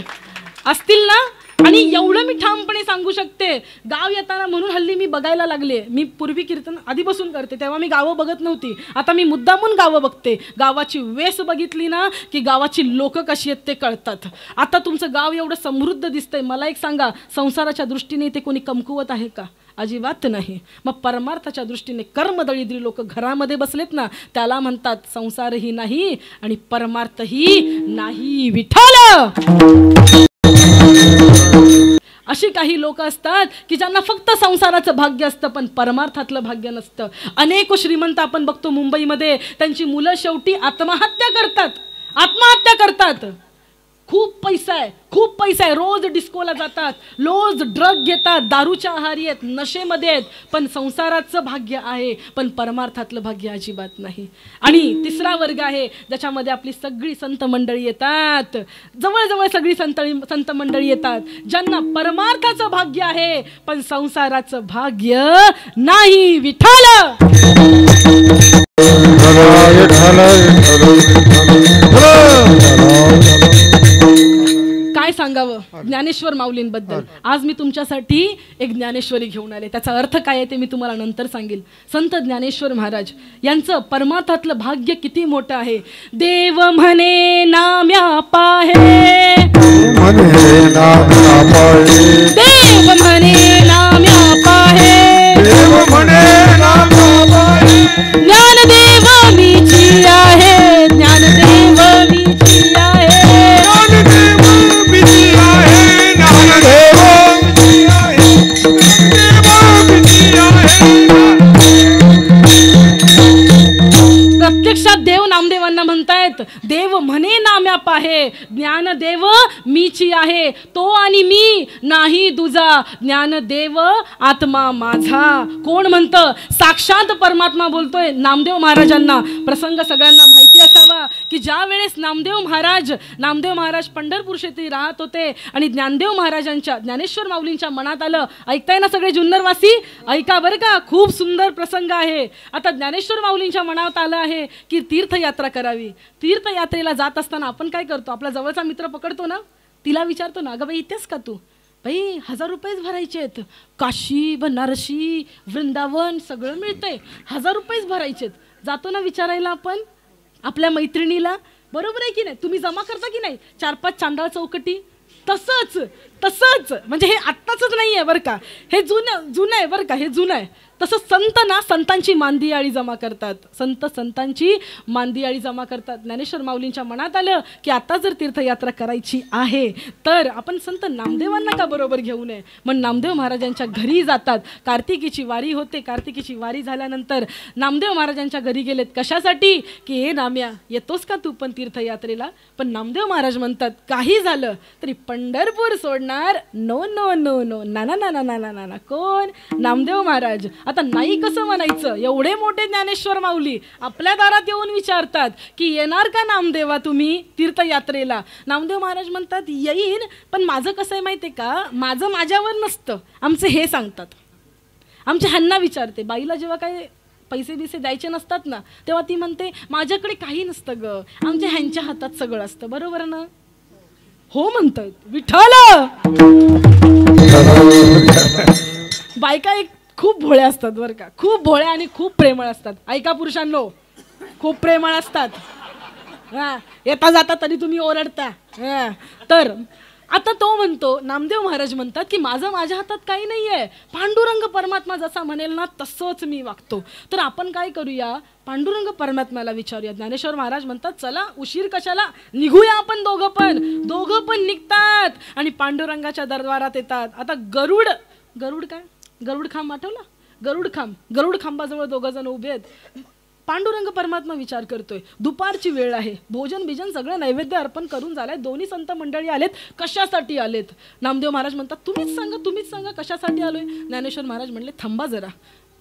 असतील ना? आणि एवढं मी ठामपणे सांगू शकते, गाव येताना म्हणून हल्ली मी बघायला लागले. मी पूर्वी कीर्तन आधीपासून करते तेव्हा मी गावं बघत नव्हती. आता मी मुद्दामून गावं बघते. गावाची वेस बघितली ना की गावाची लोक कशी आहेत ते कळतात. आता तुमचं गाव एवढं समृद्ध दिसतंय. मला एक सांगा, संसाराच्या दृष्टीने ते कोणी कमकुवत आहे का? अजिबात नाही. मग परमार्थाच्या दृष्टीने कर्मदरिद्री लोक घरामध्ये बसलेत ना, त्याला म्हणतात संसारही नाही आणि परमार्थही नाही विठ्ठल. अशी काही लोक असतात की ज्यांना फक्त संसाराचं भाग्य असतं पण परमार्थातलं भाग्य नसतं. अनेक श्रीमंत आपण बघतो मुंबईमध्ये, त्यांची मुलं शेवटी आत्महत्या करतात. खूप पैसा आहे, खूप पैसा आहे. रोज डिस्कोला जातात, रोज ड्रग घेतात, दारूच्या आहारी आहेत, नशेमध्ये आहेत. पण संसाराचं भाग्य आहे पण परमार्थातलं भाग्य अजिबात नाही. आणि तिसरा वर्ग आहे ज्याच्यामध्ये आपली सगळी संत मंडळी येतात. जवळजवळ सगळी संत मंडळी येतात ज्यांना परमार्थाचं भाग्य आहे पण संसाराचं भाग्य नाही. विठ्ठल काय सांगावं ज्ञानेश्वर माऊलींबद्दल. आज मी तुमच्यासाठी एक ज्ञानेश्वरी घेऊन आले. त्याचा अर्थ काय आहे ते मी तुम्हाला नंतर सांगेल. संत ज्ञानेश्वर महाराज यांचं परमार्थातलं भाग्य किती मोठं आहे. देव म्हणे नाम्या पाहे, देव म्हणे नाम्या पाहे, ज्ञानदेव मीची आहे, ज्ञानदेव मीची आहे. प्रत्यक्षात देव नामदेवांना म्हणतायत, देव म्हणे नाम्या पाहे, ज्ञानदेव मीची आहे, तो आणि मी नाही दुजा, ज्ञानदेव आत्मा माझा. कोण म्हणतं? साक्षात परमात्मा बोलतोय नामदेव महाराजांना. प्रसंग सगळ्यांना माहिती असावा की ज्या वेळेस नामदेव महाराज पंढरपूर शेती राहत होते आणि ज्ञानदेव महाराजांच्या, ज्ञानेश्वर माऊलींच्या मनात आलं. ऐकताय ना सगळे जुन्नरवासी? ऐका बरं का, खूप सुंदर प्रसंग आहे. आता ज्ञानेश्वर माऊलींच्या मनात आलं आहे की तीर्थयात्रा करावी. तीर्थयात्रेला जात असताना आपण काय करतो? आपला जवळचा मित्र पकडतो ना, तिला विचारतो ना, अगं बाई इथेच का तू? बाई 1000 रुपयेच भरायचे आहेत. काशी बनारसी वृंदावन सगळं मिळतंय, 1000 रुपयेच भरायचेत. जातो ना विचारायला आपण आपल्या मैत्रिणीला, बरोबर आहे की नाही? तुम्ही जमा करता की नाही 4-5 चांडाळ चौकटी? तसंच म्हणजे हे आत्ताच नाही आहे बरं का, हे जुनं आहे बरं का, हे जुनं आहे. तसं संत ना संतांची मांदियाळी जमा करतात, संतांची मांदियाळी जमा करतात. ज्ञानेश्वर माऊलींच्या मनात आलं की आता जर तीर्थयात्रा करायची आहे तर आपण संत नामदेवांना का बरोबर घेऊ नये. मग नामदेव महाराजांच्या घरी जातात. कार्तिकीची वारी होते. कार्तिकीची वारी झाल्यानंतर नामदेव महाराजांच्या घरी गेलेत. कशासाठी? की हे नाम्या येतोस का तू पण तीर्थयात्रेला? पण नामदेव महाराज म्हणतात काही झालं तरी पंढरपूर सोडणार नो नो नो नो ना ना ना ना ना ना ना. कोण? नामदेव महाराज. आता नाही कसं म्हणायचं, एवढे मोठे ज्ञानेश्वर माऊली आपल्या दारात येऊन विचारतात की येणार का नामदेवा तुम्ही तीर्थयात्रेला? नामदेव महाराज म्हणतात येईन, पण माझं कसं आहे माहिती आहे का, माझं माझ्यावर नसतं, आमचे हे सांगतात. आमच्या ह्यांना विचारते, बाईला जेव्हा काय पैसे बिसे द्यायचे नसतात ना तेव्हा ती म्हणते माझ्याकडे काही नसतं ग, आमच्या ह्यांच्या हातात सगळं असतं. बरोबर ना? हो म्हणतायत. विठ्ठल. बायका एक खूप भोळ्या असतात बरं का, खूप भोळ्या आणि खूप प्रेमळ असतात. ऐका पुरुषांनो, खूप प्रेमळ असतात. हा, येता जाता तरी तुम्ही ओरडता. तर आता तो म्हणतो, नामदेव महाराज म्हणतात की माझं माझ्या हातात काही नाहीये, पांडुरंग परमात्मा जसा म्हणेल ना तसंच मी वागतो. तर आपण काय करूया, पांडुरंग परमात्म्याला विचारूया. ज्ञानेश्वर महाराज म्हणतात चला उशीर कशाला, निघूया आपण दोघं पण निघतात आणि पांडुरंगाच्या दरबारात येतात. आता गरुड काय, गरुड खांब आठवला, गरुड खांबाजवळ दोघं जण उभे आहेत. पांडुरंग परमात्मा विचार करतोय, दुपारची वेळ आहे, भोजन बिजन सगळं नैवेद्य अर्पण करून झालंय, दोन्ही संत मंडळी आलेत, कशासाठी आलेत? नामदेव महाराज म्हणतात तुम्हीच सांगा कशासाठी आलोय. ज्ञानेश्वर महाराज म्हणले थांबा जरा,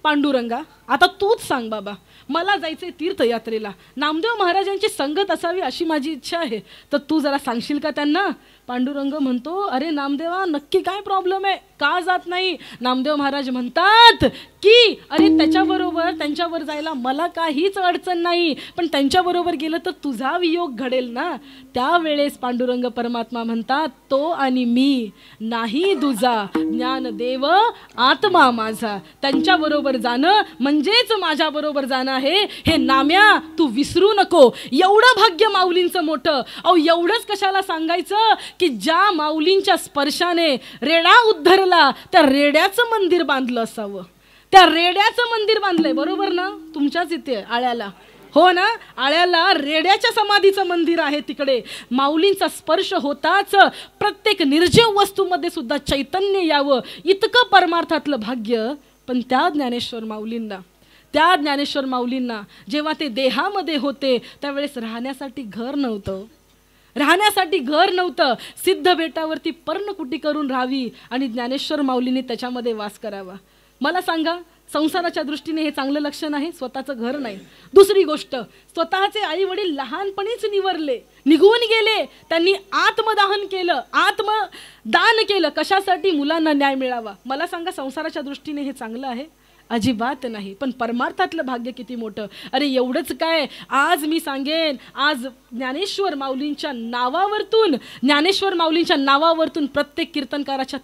पांडुरंगा आता तूच सांग बाबा, मला जायचंय तीर्थयात्रेला, नामदेव महाराजांची संगत असावी अशी माझी इच्छा आहे, तर तू जरा सांगशील का त्यांना? पांडुरंग म्हणतो अरे नामदेवा नक्की काय प्रॉब्लेम आहे, का जात नाही? नामदेव महाराज म्हणतात की अरे त्यांच्यावर जायला मला काहीच अडचण नाही, पण त्यांच्याबरोबर गेलं तर तुझा वियोग घडेल ना. त्यावेळेस पांडुरंग परमात्मा म्हणतात तो आणि मी नाही दुजा, ज्ञानदेव आत्मा माझा, त्यांच्याबरोबर जाणं म्हणजेच माझ्या बरोबर जाणं आहे, हे नाम्या तू विसरू नको. एवढं भाग्य माऊलींचं मोठं. अहो एवढंच कशाला सांगायचं की ज्या माऊलींच्या स्पर्शाने रेडा उद्धरला त्या रेड्याचं मंदिर बांधलं असावं, त्या रेड्याचं मंदिर बांधलंय, बरोबर ना? तुमच्याच इथे आळ्याला, हो ना, आळ्याला रेड्याच्या समाधीचं मंदिर आहे. तिकडे माऊलींचा स्पर्श होताच प्रत्येक निर्जीव वस्तूमध्ये सुद्धा चैतन्य यावं, इतकं परमार्थातलं भाग्य. पण त्या ज्ञानेश्वर माऊलींना जेव्हा ते देहामध्ये होते त्यावेळेस राहण्यासाठी घर नव्हतं. सिद्ध बेटावरती पर्णकुटी करून राहावी आणि ज्ञानेश्वर माऊलीने त्याच्यामध्ये वास करावा. मला सांगा, संसाराच्या दृष्टीने हे चांगलं लक्षण आहे? स्वतःचं घर नाही. दुसरी गोष्ट, स्वतःचे आई वडील लहानपणीच निघून गेले, त्यांनी आत्मदान केलं. कशासाठी? मुलांना न्याय मिळावा. मला सांगा, संसाराच्या दृष्टीने हे चांगलं आहे? अजिबात नाही. पण परमार्थातलं भाग्य किती मोठं. अरे एवढंच काय, आज मी सांगेन, आज ज्ञानेश्वर माऊलींच्या नावावरतून प्रत्येक कीर्तनकाराच्या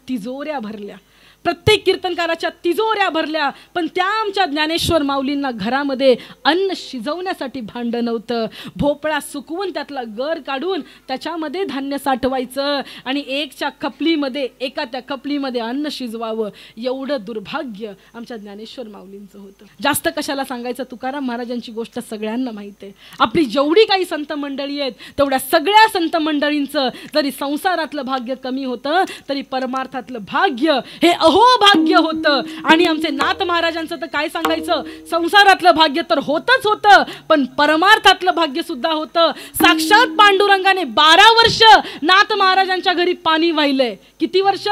तिजोऱ्या भरल्या, पण त्या आमच्या ज्ञानेश्वर माऊलींना घरामध्ये अन्न शिजवण्यासाठी भांड नव्हतं. भोपळा सुकवून त्यातला गर काढून त्याच्यामध्ये धान्य साठवायचं आणि एका त्या कपलीमध्ये अन्न शिजवावं. एवढं दुर्भाग्य आमच्या ज्ञानेश्वर माऊलींचं होतं. जास्त कशाला सांगायचं, तुकाराम महाराजांची गोष्ट सगळ्यांना माहिती आहे. आपली जेवढी काही संत मंडळी आहेत तेवढ्या सगळ्या संत मंडळींचं जरी संसारातलं भाग्य कमी होतं तरी परमार्थातलं भाग्य हे अहोभाग्य होतं. आणि आमचे नाथ महाराजांचं तर काय सांगायचं, संसारातलं भाग्य तर होतच होतं, पण परमार्थातलं भाग्य सुद्धा होतं. साक्षात पांडुरंगाने 12 वर्ष नाथ महाराजांच्या घरी पाणी वाहिलंय. किती वर्ष?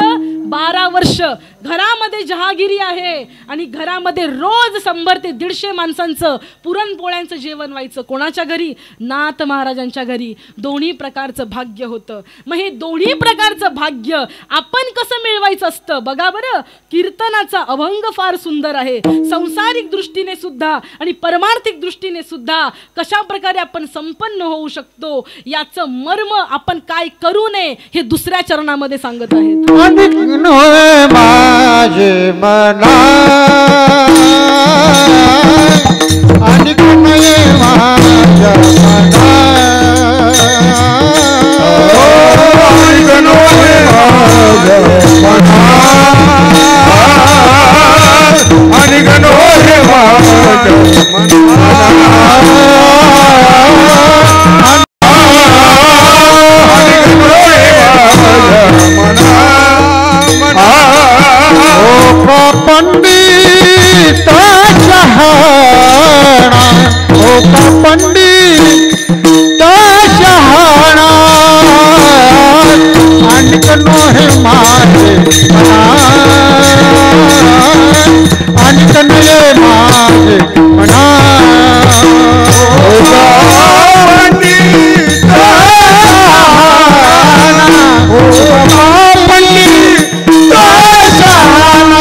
12 वर्ष. घरामध्ये जहागिरी आहे आणि घरामध्ये रोज 100 ते 150 माणसांचं पुरणपोळ्यांचं जेवण व्हायचं. कोणाच्या घरी? नाथ महाराजांच्या घरी. दोन्ही प्रकारचं भाग्य होतं. मग हे दोन्ही प्रकारचं भाग्य आपण कसं मिळवायचं असतं बघा बरं. कीर्तनाचा अभंग फार सुंदर आहे. संसारिक दृष्टीने सुद्धा आणि परमार्थिक दृष्टीने सुद्धा कशा प्रकारे आपण संपन्न होऊ शकतो याचं मर्म आपण काय करू नये हे दुसऱ्या चरणामध्ये सांगत आहेत. माझे मना अनिक नये माझ्या मना अनिक नये माझ्या मना अनिक नये माझ्या पंडित शहाणा ओ का पंडित शहाणा अनिक नये माझे मना अनिक नये माझे मना ओ का पंडित शहाणा ओ का पंडित शहाणा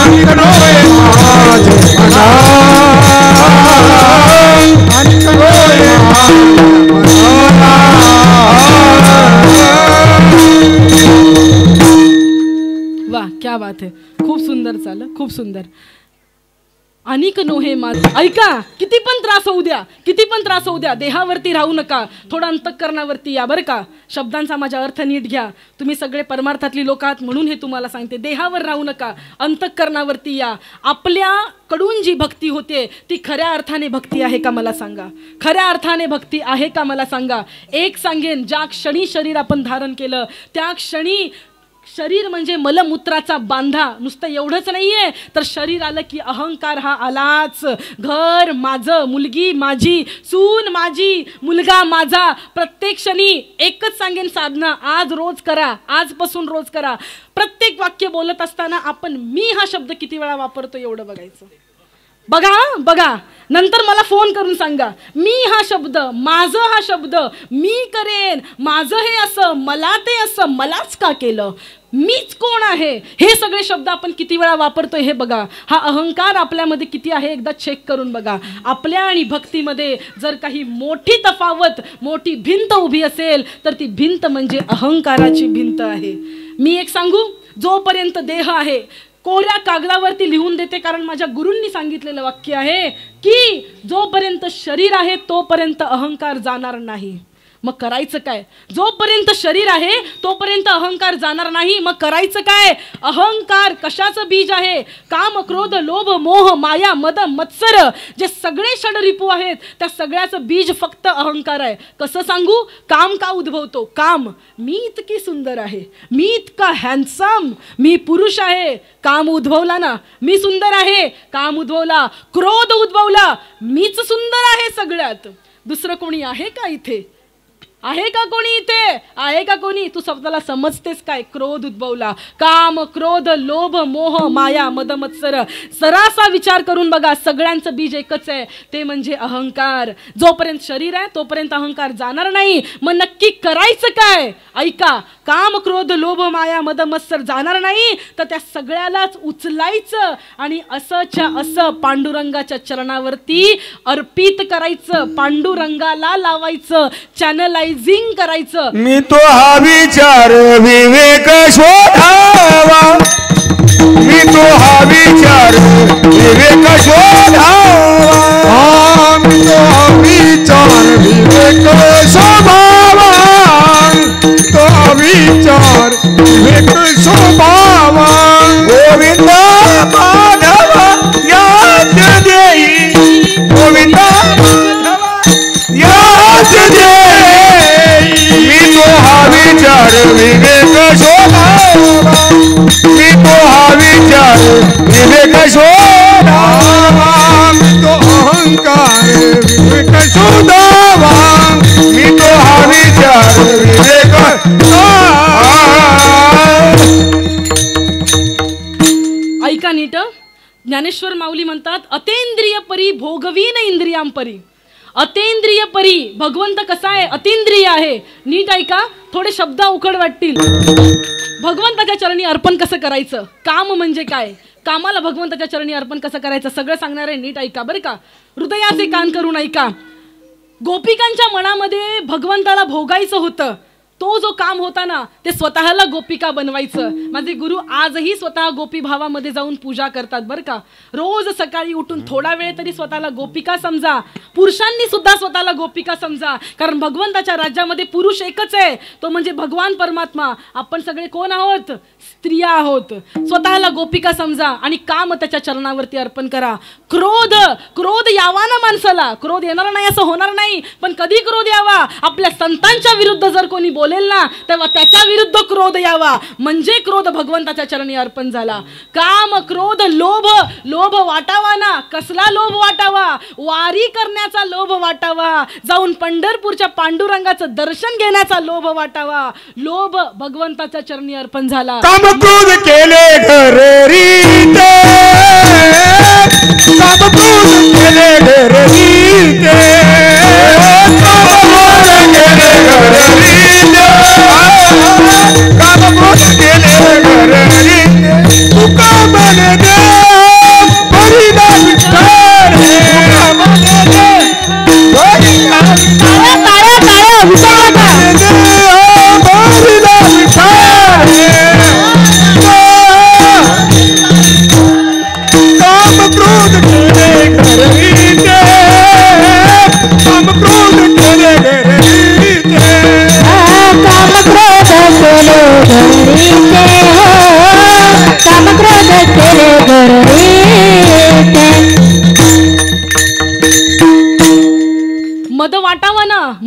अनिक नये माझे मना अनिक नये माझे मना खूप सुंदर. अनिक नोहे मात. ऐका, किती पण त्रास होऊ द्या, किती पण त्रास होऊ द्या, देहावरती राहू नका, थोडं अंतःकरणावरती या बरं का. शब्दांचा माझा अर्थ नीट घ्या. तुम्ही सगळे परमार्थातली लोक आहात म्हणून हे तुम्हाला सांगते. देहावर राहू नका, अंतःकरणावरती या. आपल्याकडून जी भक्ती होते ती खऱ्या अर्थाने भक्ती आहे का मला सांगा. खऱ्या अर्थाने भक्ती आहे का मला सांगा. एक सांगेन, ज्या क्षणी शरीर आपण धारण केलं त्या क्षणी शरीर म्हणजे मलमूत्राचा बांधा. नुसतं एवढंच नाहीये तर शरीर आलं की अहंकार हा आलाच. घर माझं, मुलगी माझी, सून माझी, मुलगा माझा. प्रत्येक क्षणी एकच सांगेन साधना, आज रोज करा, आजपासून रोज करा. प्रत्येक वाक्य बोलत असताना आपण मी हा शब्द किती वेळा वापरतो एवढं बघायचं. बघा बघा, नंतर मला फोन करून सांगा. मी हा शब्द, माझं हा शब्द, मी करेन, माझं हे असं, मला ते असं, मलाच का केलं, मीच कोण आहे, हे सगळे शब्द आपण किती वेळा वापरतोय हे बघा. हा अहंकार आपल्यामध्ये किती आहे एकदा चेक करून बघा. आपल्या आणि भक्तीमध्ये जर काही मोठी तफावत, मोठी भिंत उभी असेल तर ती भिंत म्हणजे अहंकाराची भिंत आहे. मी एक सांगू, जोपर्यंत देह आहे, कोऱ्या कागदावरती लिहून देते कारण माझ्या गुरूंनी सांगितलेलं वाक्य आहे की जोपर्यंत शरीर आहे तोपर्यंत अहंकार जाणार नाही. मग करायचं काय. जोपर्यंत शरीर आहे तोपर्यंत अहंकार जाणार नाही. मग करायचं काय. अहंकार कशाचं बीज आहे. काम, क्रोध, लोभ, मोह, माया, मद, मत्सर, जे सगळे षडरिपू आहेत त्या सगळ्याचं बीज फक्त अहंकार आहे. कसं सांगू. काम का उद्भवतो. काम, मी इतकी सुंदर आहे, मी इतका हँडसम, मी पुरुष आहे, काम उद्भवला ना. मी सुंदर आहे, काम उद्भवला. क्रोध उद्भवला, मीच सुंदर आहे सगळ्यात, दुसरं कोणी आहे का इथे. आहे का कोणी इथे. आहे का कोणी. तू स्वतःला समजतेस काय. क्रोध उद्भवला. काम, क्रोध, लोभ, मोह, माया, मद, मत्सर. सरासा विचार करून बघा, सगळ्यांचं बीज एकच आहे, ते म्हणजे अहंकार. जोपर्यंत शरीर आहे तोपर्यंत अहंकार जाणार नाही. मग नक्की करायचं काय. ऐका, काम, क्रोध, लोभ, माया, मद, मत्सर जाणार नाही तर त्या सगळ्यालाच उचलायचं आणि असंच्या असं पांडुरंगाच्या चरणावरती अर्पित करायचं. पांडुरंगाला लावायचं, चॅनलायझिंग करायचं. मी तो हा विचार विवेक शोधावा, मी तो हा विचार विवेक शोधावा, मी तो हा विचार विवेक शोधावा, तो हा विचार विवेक शोधावा. गोविंद माधव याद देई, गोविंद याद देई. मी तो हा विचार विवेक शोधावा, मी तो हा विचार विवेक शोधावा, मी तो अहंकार विवेक शोधावा, मी तो हा विचार विवेक ऐका नीट. ज्ञानेश्वर माऊली म्हणतात, अतेंद्रिय परी भोगवीन इंद्रियां परी. अतेंद्रिय परी, भगवंत कसा आहे. अतींद्रिय आहे. नीट ऐका, थोडे शब्द अवघड वाटतील. भगवंताच्या चरणी अर्पण कसं करायचं. काम म्हणजे काय. कामाला भगवंताच्या चरणी अर्पण कसं करायचं सगळं सांगणार आहे. नीट ऐका बरं का. हृदयाचे कान करून ऐका. गोपिकांच्या मनामध्ये भगवंताला भोगायचं होतं. तो जो काम होता ना ते स्वतःला गोपिका बनवायचं. माझे गुरु आजही स्वतः गोपी भावामध्ये जाऊन पूजा करतात बरं का. रोज सकाळी उठून थोडा वेळ तरी स्वतःला गोपिका समजा. पुरुषांनी सुद्धा स्वतःला गोपिका समजा, कारण भगवंताच्या राज्यामध्ये पुरुष एकच आहे, तो म्हणजे भगवान परमात्मा. आपण सगळे कोण आहोत. स्त्रिया आहोत. स्वतःला गोपिका समजा आणि काम त्याच्या चरणावरती अर्पण करा. क्रोध, क्रोध यावा ना माणसाला. क्रोध येणार नाही असं होणार नाही, पण कधी क्रोध यावा. आपल्या संतांच्या विरुद्ध जर कोणी बोलेल ना तेव्हा त्याच्या विरुद्ध क्रोध यावा, म्हणजे क्रोध भगवंताच्या चरणी अर्पण झाला. काम, क्रोध, लोभ, लोभ वाटावा ना. कसला लोभ वाटावा. वारी करण्याचा लोभ वाटावा. जाऊन पंढरपूरच्या पांडुरंगाचं दर्शन घेण्याचा लोभ वाटावा. लोभ भगवंताच्या चरणी अर्पण झाला. काम क्रोध केले घररीते, काम क्रोध केले घररीते, काम क्रोध केले घररीते, काम क्रोध केले घररीते. तुका म्हणे दे परिणा विचार, तुका म्हणे दे परिणा विचार, परिणा विचार.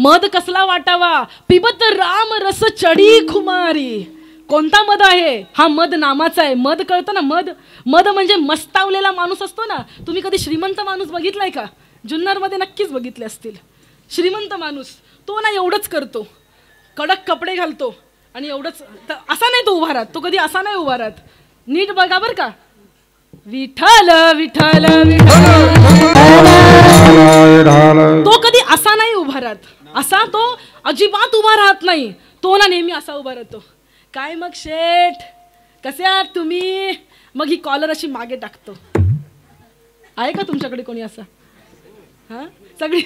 मध कसला वाटावा, पिबत राम रस चढी खुमारी. कोणता मध आहे? हा मध नामाचा आहे. मध कळतं ना? मध मध म्हणजे मस्तावलेला माणूस असतो ना. तुम्ही कधी श्रीमंत माणूस बघितलाय का? जुन्नरमध्ये नक्कीच बघितले असतील. श्रीमंत माणूस तो ना एवढंच करतो, कडक कपडे घालतो आणि एवढंच. असा नाही तो उभा राहत, तो कधी असा नाही उभा राहत. नीट बघा बर का. विठ्ठल विठ्ठल विठ्ठल, तो कधी असा नाही उभा राहत. असा तो अजिबात उभा राहत नाही. तो ना नेहमी असा उभा राहतो. काय मग शेठ, कसे आहात तुम्ही? मग ही कॉलर अशी मागे टाकतो. आहे का तुमच्याकडे कोणी असा? हा सगळी.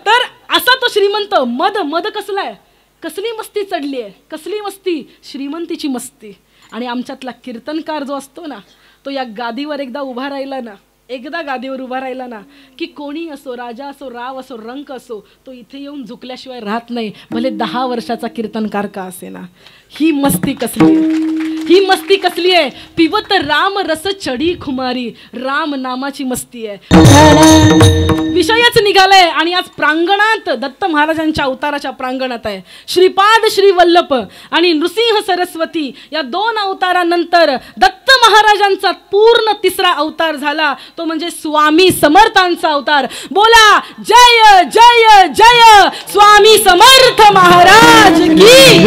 तर असा तो श्रीमंत. मध मध कसला आहे? कसली मस्ती चढली आहे, कसली मस्ती? श्रीमंतीची मस्ती. आणि आमच्यातला कीर्तनकार जो असतो ना, तो या गादीवर एकदा उभा राहिला ना, एकदा गादीवर उभा राहिला ना की कोणी असो, राजा असो, राव असो, रंक असो, तो इथे येऊन झुकल्याशिवाय राहत नाही, भले 10 वर्षाचा कीर्तनकार का असे ना. ही मस्ती कसली आहे? ही मस्ती कसली आहे? पिबत राम रस चढी खुमारी. राम नामाची मस्ती आहे. विषयच निघालाय आणि आज प्रांगणात दत्त महाराजांच्या अवताराच्या प्रांगणात आहे. श्रीपाद श्री वल्लभ आणि नृसिंह सरस्वती या 2 अवतारानंतर दत्त महाराजांचा पूर्ण 3रा अवतार झाला, तो म्हणजे स्वामी समर्थांचा अवतार. बोला जय जय जय स्वामी समर्थ महाराज की,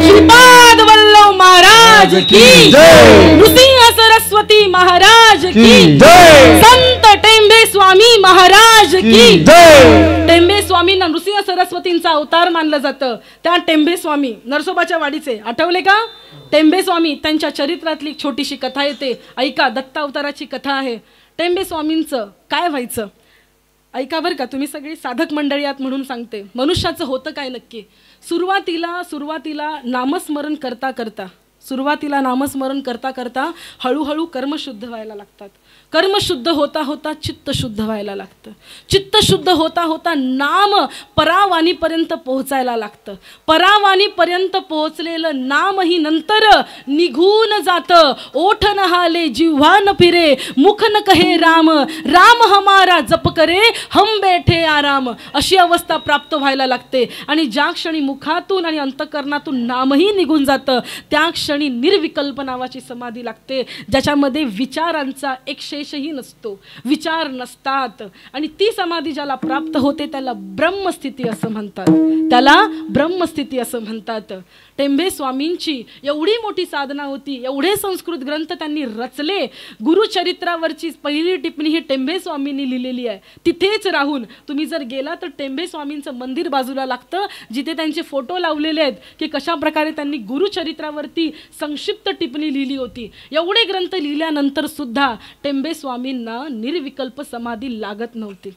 श्रीपाद वल्लभ महाराज की, नृसिंह सरस्वती महाराज की, संत टेंबे स्वामी महाराज की. टेंबे स्वामींना नृसिंह सरस्वतींचा अवतार मानलं जातं. त्या टेंबे स्वामी नरसोबाच्या वाडीचे, आठवले का? टेंबे स्वामी, त्यांच्या चरित्रातली छोटीशी कथा येते, ऐका. दत्त अवताराची कथा आहे. टेंबे स्वामींचं काय व्हायचं ऐका बरं का. तुम्ही सगळी साधक मंडळी आहात म्हणून सांगते. मनुष्याचं होतं काय नक्की? सुरुवातीला नामस्मरण करता करता हळूहळू कर्म शुद्ध व्हायला लागतात. कर्म शुद्ध होता होता चित्त शुद्ध व्हायला लागतं. चित्त शुद्ध होता होता नाम परावाणीपर्यंत पोहोचायला लागतं. परावाणीपर्यंत पोहोचलेलं नामही नंतर निघून जातं. ओठ न हाले, जिव्हा न फिरे, मुख न कहे राम, राम हमारा जप करे, हम बैठे आराम. अशी अवस्था प्राप्त व्हायला लागते. आणि ज्या क्षणी मुखातून आणि अंतःकरणातून नामही निघून जातं, त्या क्षणी निर्विकल्प नावाची समाधी लागते, ज्याच्यामध्ये विचारांचा एक शेषही नसतो, विचार नसतात. आणि ती समाधी ज्याला प्राप्त होते त्याला ब्रह्मस्थिती असं म्हणतात. टेंबे स्वामींची एवढी मोठी साधना होती, एवढे संस्कृत ग्रंथ त्यांनी रचले. गुरुचरित्रावरची पहिली टिप्पणी ही टेंबे स्वामींनी लिहिलेली आहे. तिथेच राहून तुम्ही जर गेला तर टेंबे स्वामींचं मंदिर बाजूला लागतं, जिथे त्यांचे फोटो लावलेले आहेत की कशा प्रकारे त्यांनी गुरुचरित्रावरती संक्षिप्त टिप्पणी लिहिली होती. एवढे ग्रंथ लिहिल्यानंतर सुद्धा टेंबे स्वामींना निर्विकल्प समाधी लागत नव्हती.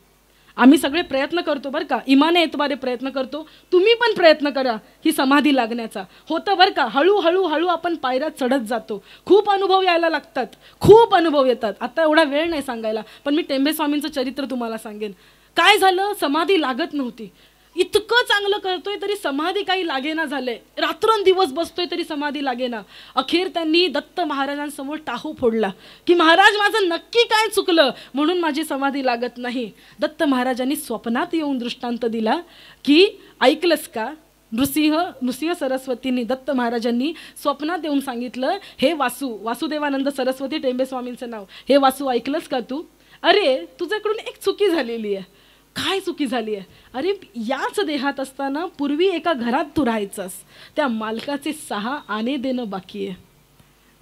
आम्ही सगळे प्रयत्न करतो बरं का, इमाने एतबारे प्रयत्न करतो. तुम्ही पण प्रयत्न करा ही समाधी लागण्याचा. होतं बरं का. हळू आपण पायऱ्या चढत जातो. खूप अनुभव यायला लागतात, खूप अनुभव येतात. आता एवढा वेळ नाही सांगायला, पण मी टेंबे स्वामींचं चरित्र तुम्हाला सांगेन. काय झालं? समाधी लागत नव्हती. इतकं चांगलं करतोय तरी समाधी काही लागेना झालंय. रात्रंदिवस बसतोय तरी समाधी लागेना. अखेर त्यांनी दत्त महाराजांसमोर टाहू फोडला की महाराज, माझं नक्की काय चुकलं म्हणून माझी समाधी लागत नाही. दत्त महाराजांनी स्वप्नात येऊन दृष्टांत दिला की ऐकलंस का? नृसिंह सरस्वतींनी, दत्त महाराजांनी स्वप्नात येऊन सांगितलं, हे वासुदेवानंद सरस्वती टेंबे स्वामींचं नाव, हे वासू ऐकलंस का तू? अरे तुझ्याकडून एक चुकी झालेली आहे. काय चुकी झाली आहे? अरे याच देहात असताना पूर्वी एका घरात तू राहायचास, त्या मालकाचे 6 आणे देणं बाकी आहे.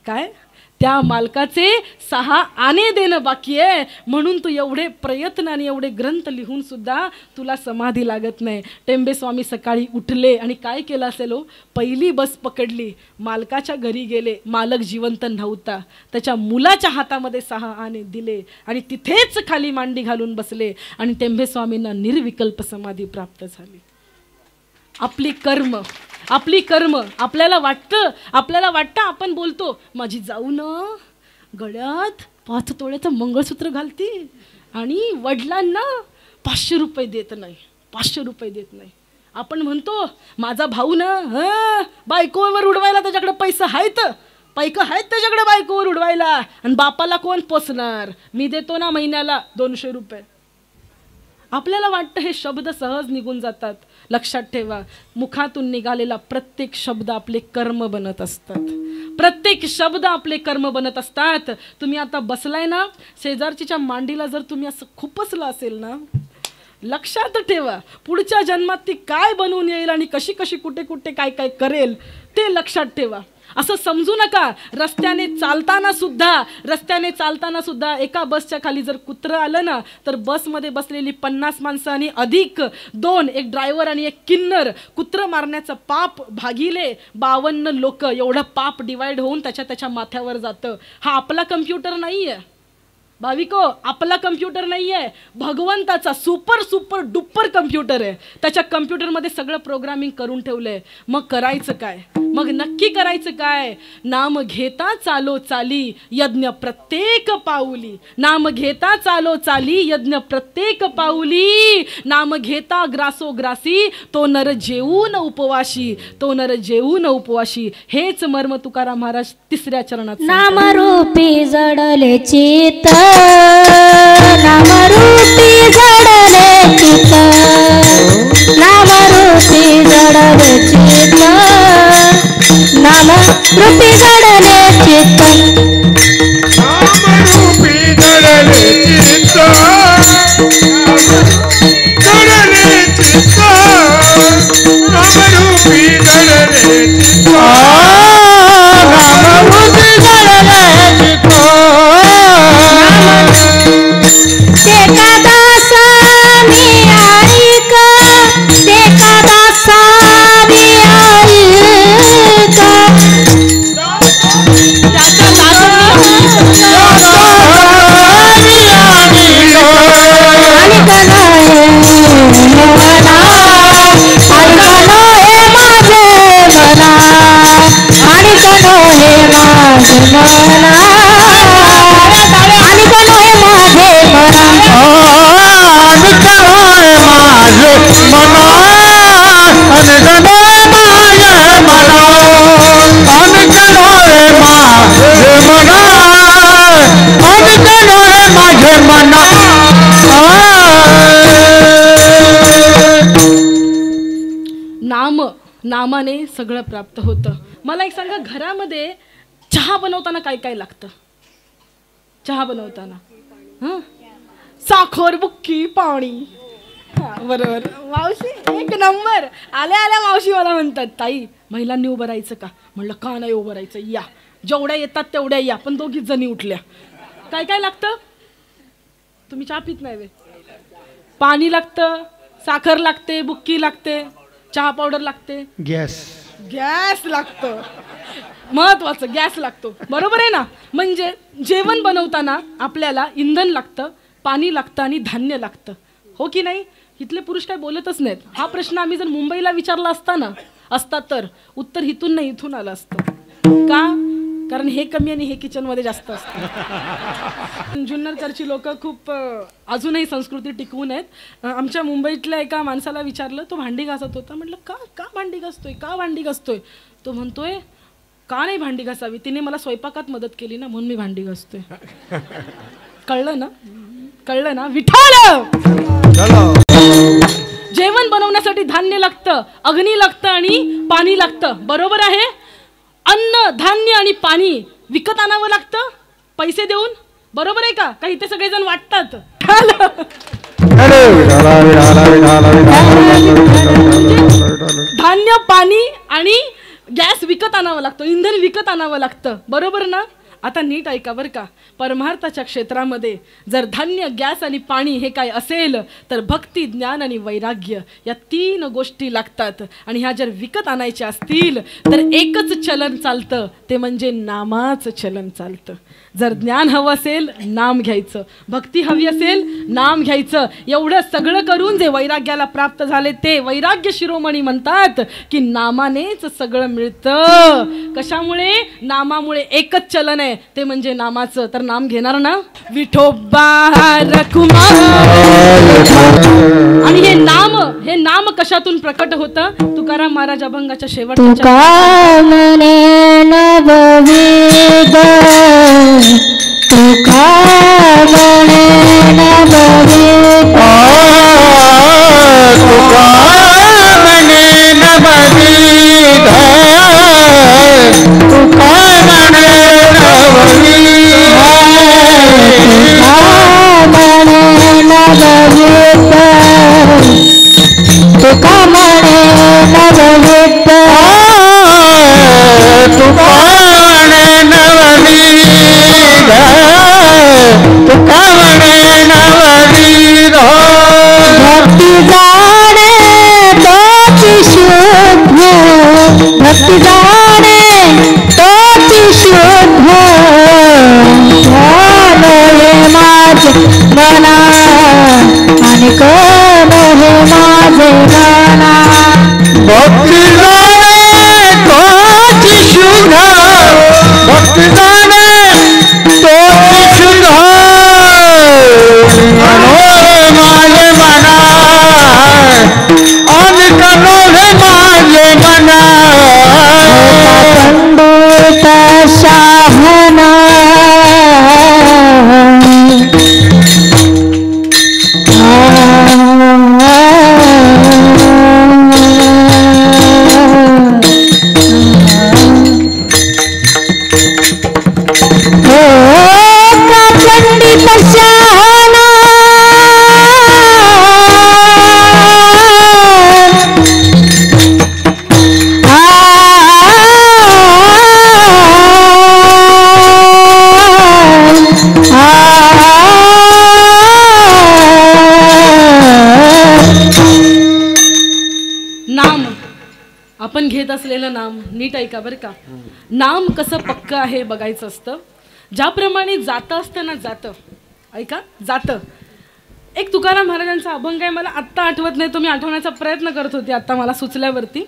काय? त्या मालकाचे 6 आणे देणं बाकी आहे, म्हणून तू एवढे प्रयत्न आणि एवढे ग्रंथ लिहून सुद्धा तुला समाधी लागत नाही. टेंबे स्वामी सकाळी उठले आणि काय केलं असेल हो? पहिली बस पकडली, मालकाच्या घरी गेले. मालक जिवंत नव्हता. त्याच्या मुलाच्या हातामध्ये 6 आणे दिले आणि तिथेच खाली मांडी घालून बसले आणि टेंबे स्वामींना निर्विकल्प समाधी प्राप्त झाली. आपली कर्म आपल्याला वाटतं आपण बोलतो, माझी जाऊ न गळ्यात 5 तोळ्याचं मंगळसूत्र घालते आणि वडिलांना 500 रुपये देत नाही. आपण म्हणतो माझा भाऊ ना बायकोवर उडवायला त्याच्याकडे पैसा आहेत त्याच्याकडे बायकोवर उडवायला, आणि बापाला कोण पोसणार? मी देतो ना महिन्याला 200 रुपये. आपल्याला वाटतं हे शब्द सहज निघून जातात. लक्षात ठेवा, मुखातून निघालेला प्रत्येक शब्द आपले कर्म बनत असतात. प्रत्येक शब्द आपले कर्म बनत असतात. तुम्ही आता बसलाय ना, शेजारच्या मांडीला जर तुम्ही असं खुपसलं असेल ना, लक्षात ठेवा पुढच्या जन्मात ती काय बनवून येईल आणि कशी कशी कुठे कुठे काय काय करेल ते लक्षात ठेवा. असं समजू नका रस्त्याने चालताना सुद्धा एका बसच्या खाली जर कुत्रं आलं ना, तर बसमध्ये बसलेली 50 माणसं आणि अधिक 2, एक ड्रायव्हर आणि एक किन्नर, कुत्रं मारण्याचं पाप भागिले 52 लोक, एवढं पाप डिवाइड होऊन त्याच्या माथ्यावर जातं. हा आपला कम्प्युटर नाहीये भाविको, आपला कम्प्युटर नाही आहे, भगवंताचा सुपर डुपर कम्प्युटर आहे. त्याच्या कम्प्युटरमध्ये सगळं प्रोग्रामिंग करून ठेवलंय. मग करायचं काय, मग नक्की करायचं काय? नाम घेता चालो चाली यज्ञ प्रत्येक पाऊली, नाम घेता चालो चाली यज्ञ प्रत्येक पाऊली, नाम घेता ग्रासो ग्रासी तो नर जेवून उपवाशी, तो नर जेवून उपवाशी. हेच मर्म तुकाराम महाराज 3ऱ्या चरणात. नामरूपी जडले चित्त, नामरूपी जडले चित्त, नामरूपी जडले चित्त, नामरूपी जडले चित्त, नामरूपी जडले चित्त, जडले चित्त, नामरूपी जडले चित्त, नामरूपी जडले चित्त. दासानी ऐक, देखा दासानी ऐक, नामाने सगळं प्राप्त होतं. मला एक सांगा, घरामध्ये चहा बनवताना काय काय लागतं? चहा बनवताना साखर, बुक्की, पाणी. बरोबर मावशी, एक नंबर. आल्या मावशी मला म्हणतात, ताई महिलांनी उभं राहायचं का? म्हणलं का नाही उभं राहायचं, या जेवढ्या येतात तेवढ्या या. पण 2घीच जणी उठल्या. काय काय लागतं? तुम्ही चहा पित नाही वे? पाणी लागतं, साखर लागते, बुक्की लागते, चहा पावडर लागते, गॅस लागतं, महत्वाचं गॅस लागतो. बरोबर आहे ना? म्हणजे जेवण बनवताना आपल्याला इंधन लागतं, पाणी लागतं आणि धान्य लागतं, हो की नाही? इथले पुरुष काय बोलतच नाहीत. हा प्रश्न आम्ही जर मुंबईला विचारला असता तर उत्तर इथून नाही इथून आलं असतं. का? कारण हे कमी आणि हे किचनमध्ये जास्त असतं. जुन्नरकडची लोक खूप अजूनही संस्कृती टिकवून आहेत. आमच्या मुंबईतल्या एका माणसाला विचारलं, तो भांडी घासत होता. म्हटलं का भांडी घासतोय? तो म्हणतोय, का नाही भांडी घासावी, तिने मला स्वयंपाकात मदत केली ना, म्हणून मी भांडी घासतोय. कळलं ना विठाळ? जेवण बनवण्यासाठी धान्य लागतं, अग्नी लागतं आणि पाणी लागतं. बरोबर आहे? अन्न, धान्य आणि पाणी विकत आणावं लागतं पैसे देऊन. बरोबर आहे का? इथे सगळेजण वाटतात. धान्य, पाणी आणि गॅस विकत आणावं लागतं, इंधन विकत आणावं लागतं. बरोबर ना? आता नीट ऐका बरं का. परमार्थाच्या क्षेत्रामध्ये जर धान्य, गॅस आणि पाणी हे काय असेल, तर भक्ती, ज्ञान आणि वैराग्य या 3 गोष्टी लागतात. आणि ह्या जर विकत आणायच्या असतील तर एकच चलन चालतं, ते म्हणजे नामाचं चलन चालतं. जर ज्ञान हवं असेल, नाम घ्यायचं, भक्ती हवी असेल, नाम घ्यायचं. एवढं सगळं करून जे वैराग्याला प्राप्त झाले ते वैराग्य शिरोमणी म्हणतात की नामानेच सगळं मिळतं. कशामुळे? नामामुळे. एकच चलन आहे ते म्हणजे नामाचं. तर नाम घेणार ना? विठोबा रखुमा. आणि हे नाम कशातून प्रकट होतं? तुकाराम महाराज अभंगाच्या शेवटच्या तुका भक्ती जाणे तोची शुद्ध भक्ती जाणे तोची शुद्ध मनोरे माझे मना अनेक नोरे माझे मना पंडित शाहना आपण घेत असलेलं नाम नीट ऐका बरं का. नाम कसं पक्क आहे बघायचं असतं. ज्याप्रमाणे जातं असतं ना, जातं ऐका, जातं. एक तुकाराम महाराजांचा अभंग आहे, मला आत्ता आठवत नाही, तो मी आठवण्याचा प्रयत्न करत होते आत्ता मला सुचल्यावरती.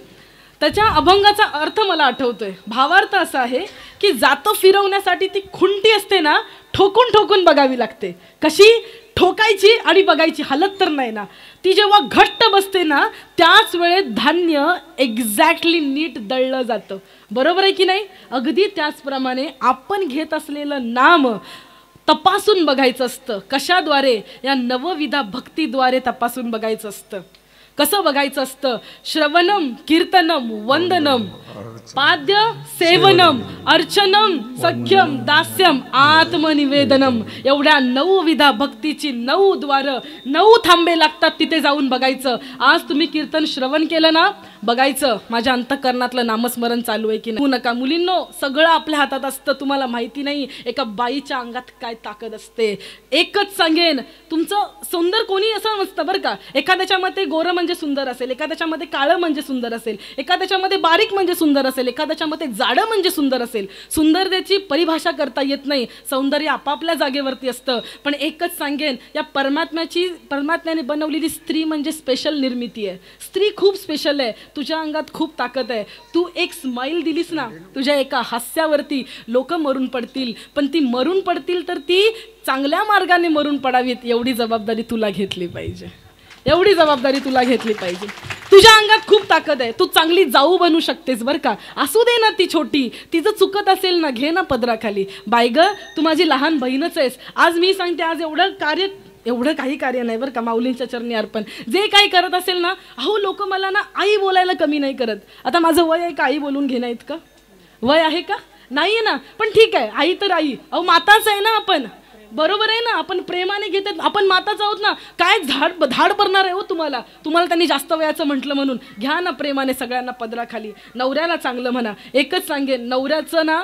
त्याच्या अभंगाचा अर्थ मला आठवतोय. भावार्थ असा आहे की जातं फिरवण्यासाठी ती खुंटी असते ना, ठोकून ठोकून बघावी लागते. कशी ठोकायची आणि बघायची, हलत तर नाही ना. ती जेव्हा घट्ट बसते ना, त्याच वेळेत धान्य एक्झॅक्टली नीट दळलं जातं. बरोबर आहे की नाही. अगदी त्याचप्रमाणे आपण घेत असलेलं नाम तपासून बघायचं असतं. कशाद्वारे? या नवविधा भक्तीद्वारे तपासून बघायचं असतं. कसं बघायचं असतं? श्रवणम, कीर्तनम, वंदनम, पाद्य सेवनम, अर्चनम, सख्यम, दास्यम, आत्मनिवेदनम. एवढ्या 9 विधा भक्तीची 9 द्वारं, 9 थांबे लागतात. तिथे जाऊन बघायचं. आज तुम्ही कीर्तन श्रवण केलं ना, बघायचं माझ्या अंतःकरणातलं नामस्मरण चालू आहे की नाही. नका मुलींनो, सगळं आपल्या हातात असतं. तुम्हाला माहिती नाही एका बाईच्या अंगात काय ताकद असते. एकच सांगेन, तुमचं सुंदर कोणी असं नसतं बरं का. एखाद्याच्या मते गोरं म्हणजे सुंदर असेल, एखाद्याच्या मध्ये काळं म्हणजे सुंदर असेल, एखाद्याच्या मध्ये बारीक म्हणजे सुंदर असेल, एखाद्याच्या मध्ये जाडं म्हणजे सुंदर असेल. सुंदरतेची परिभाषा करता येत नाही. सौंदर्य आपापल्या जागेवरती असतं. पण एकच सांगेन, या परमात्म्याने बनवलेली स्त्री म्हणजे स्पेशल निर्मिती आहे. स्त्री खूप स्पेशल आहे. तुझ्या अंगात खूप ताकद आहे. तू एक स्माइल दिलीस ना, तुझ्या एका हास्यावरती लोक मरून पडतील. पण ती मरून पडतील तर ती चांगल्या मार्गाने मरून पडावीत, एवढी जबाबदारी तुला घेतली पाहिजे. एवढी जबाबदारी तुला घेतली पाहिजे. तुझ्या अंगात खूप ताकद आहे. तू चांगली जाऊ बनू शकतेस बरं का. असू दे ना ती छोटी, तिचं चुकत असेल ना, घे ना पदराखाली. बाय ग, तू माझी लहान बहीणच आहेस. आज मी सांगते, आज एवढं काही कार्य नाही बरं का, माऊलींच्या चरणी अर्पण. जे काही करत असेल ना, अहो लोक मला ना आई बोलायला कमी नाही करत. आता माझं वय आहे का आई बोलून घेणं इतकं? वय आहे का? नाही आहे ना. पण ठीक आहे, आई तर आई. अहो माताच आहे ना आपण. बरोबर आहे ना. आपण प्रेमाने घेतात, आपण माताच आहोत ना. काय धाड भरणार आहे हो तुम्हाला त्यांनी जास्त वयाचं म्हटलं म्हणून. घ्या ना प्रेमाने सगळ्यांना पदराखाली. नवऱ्याला चांगलं म्हणा. एकच सांगेन, नवऱ्याचं ना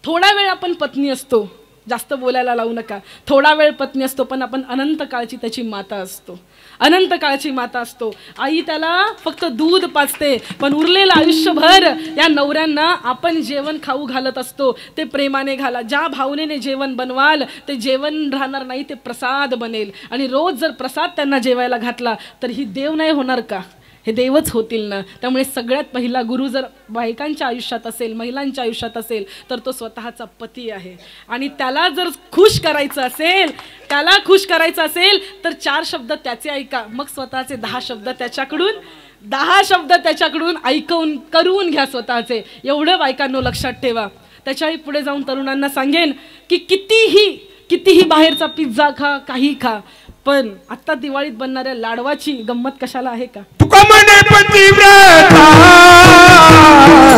थोडा वेळ आपण पत्नी असतो, जास्त बोलायला लावू नका. थोडा वेळ पत्नी असतो, पण आपण अनंत काळची त्याची माता असतो. अनंत काळची माता असतो. आई त्याला फक्त दूध पाजते, पण उरलेलं आयुष्यभर या नवऱ्यांना आपण जेवण खाऊ घालत असतो. ते प्रेमाने घाला. ज्या भावनेने जेवण बनवाल ते जेवण राहणार नाही, ते प्रसाद बनेल. आणि रोज जर प्रसाद त्यांना जेवायला घातला तर ही देव नाही होणार का? हे देवच होतील ना. त्यामुळे सगळ्यात पहिला गुरु जर बायकांच्या आयुष्यात असेल, महिलांच्या आयुष्यात असेल, तर तो स्वतःचा पती आहे. आणि त्याला जर खुश करायचं असेल तर 4 शब्द त्याचे ऐका, मग स्वतःचे 10 शब्द त्याच्याकडून ऐकून करून घ्या स्वतःचे. एवढं बायकांनो लक्षात ठेवा. त्याच्याही पुढे जाऊन तरुणांना सांगेन की कितीही बाहेरचा पिझ्झा खा, काही खा, पण आता दिवाळीत बनणाऱ्या लाडवाची गंमत कशाला आहे का? तुका म्हणे पतिव्रता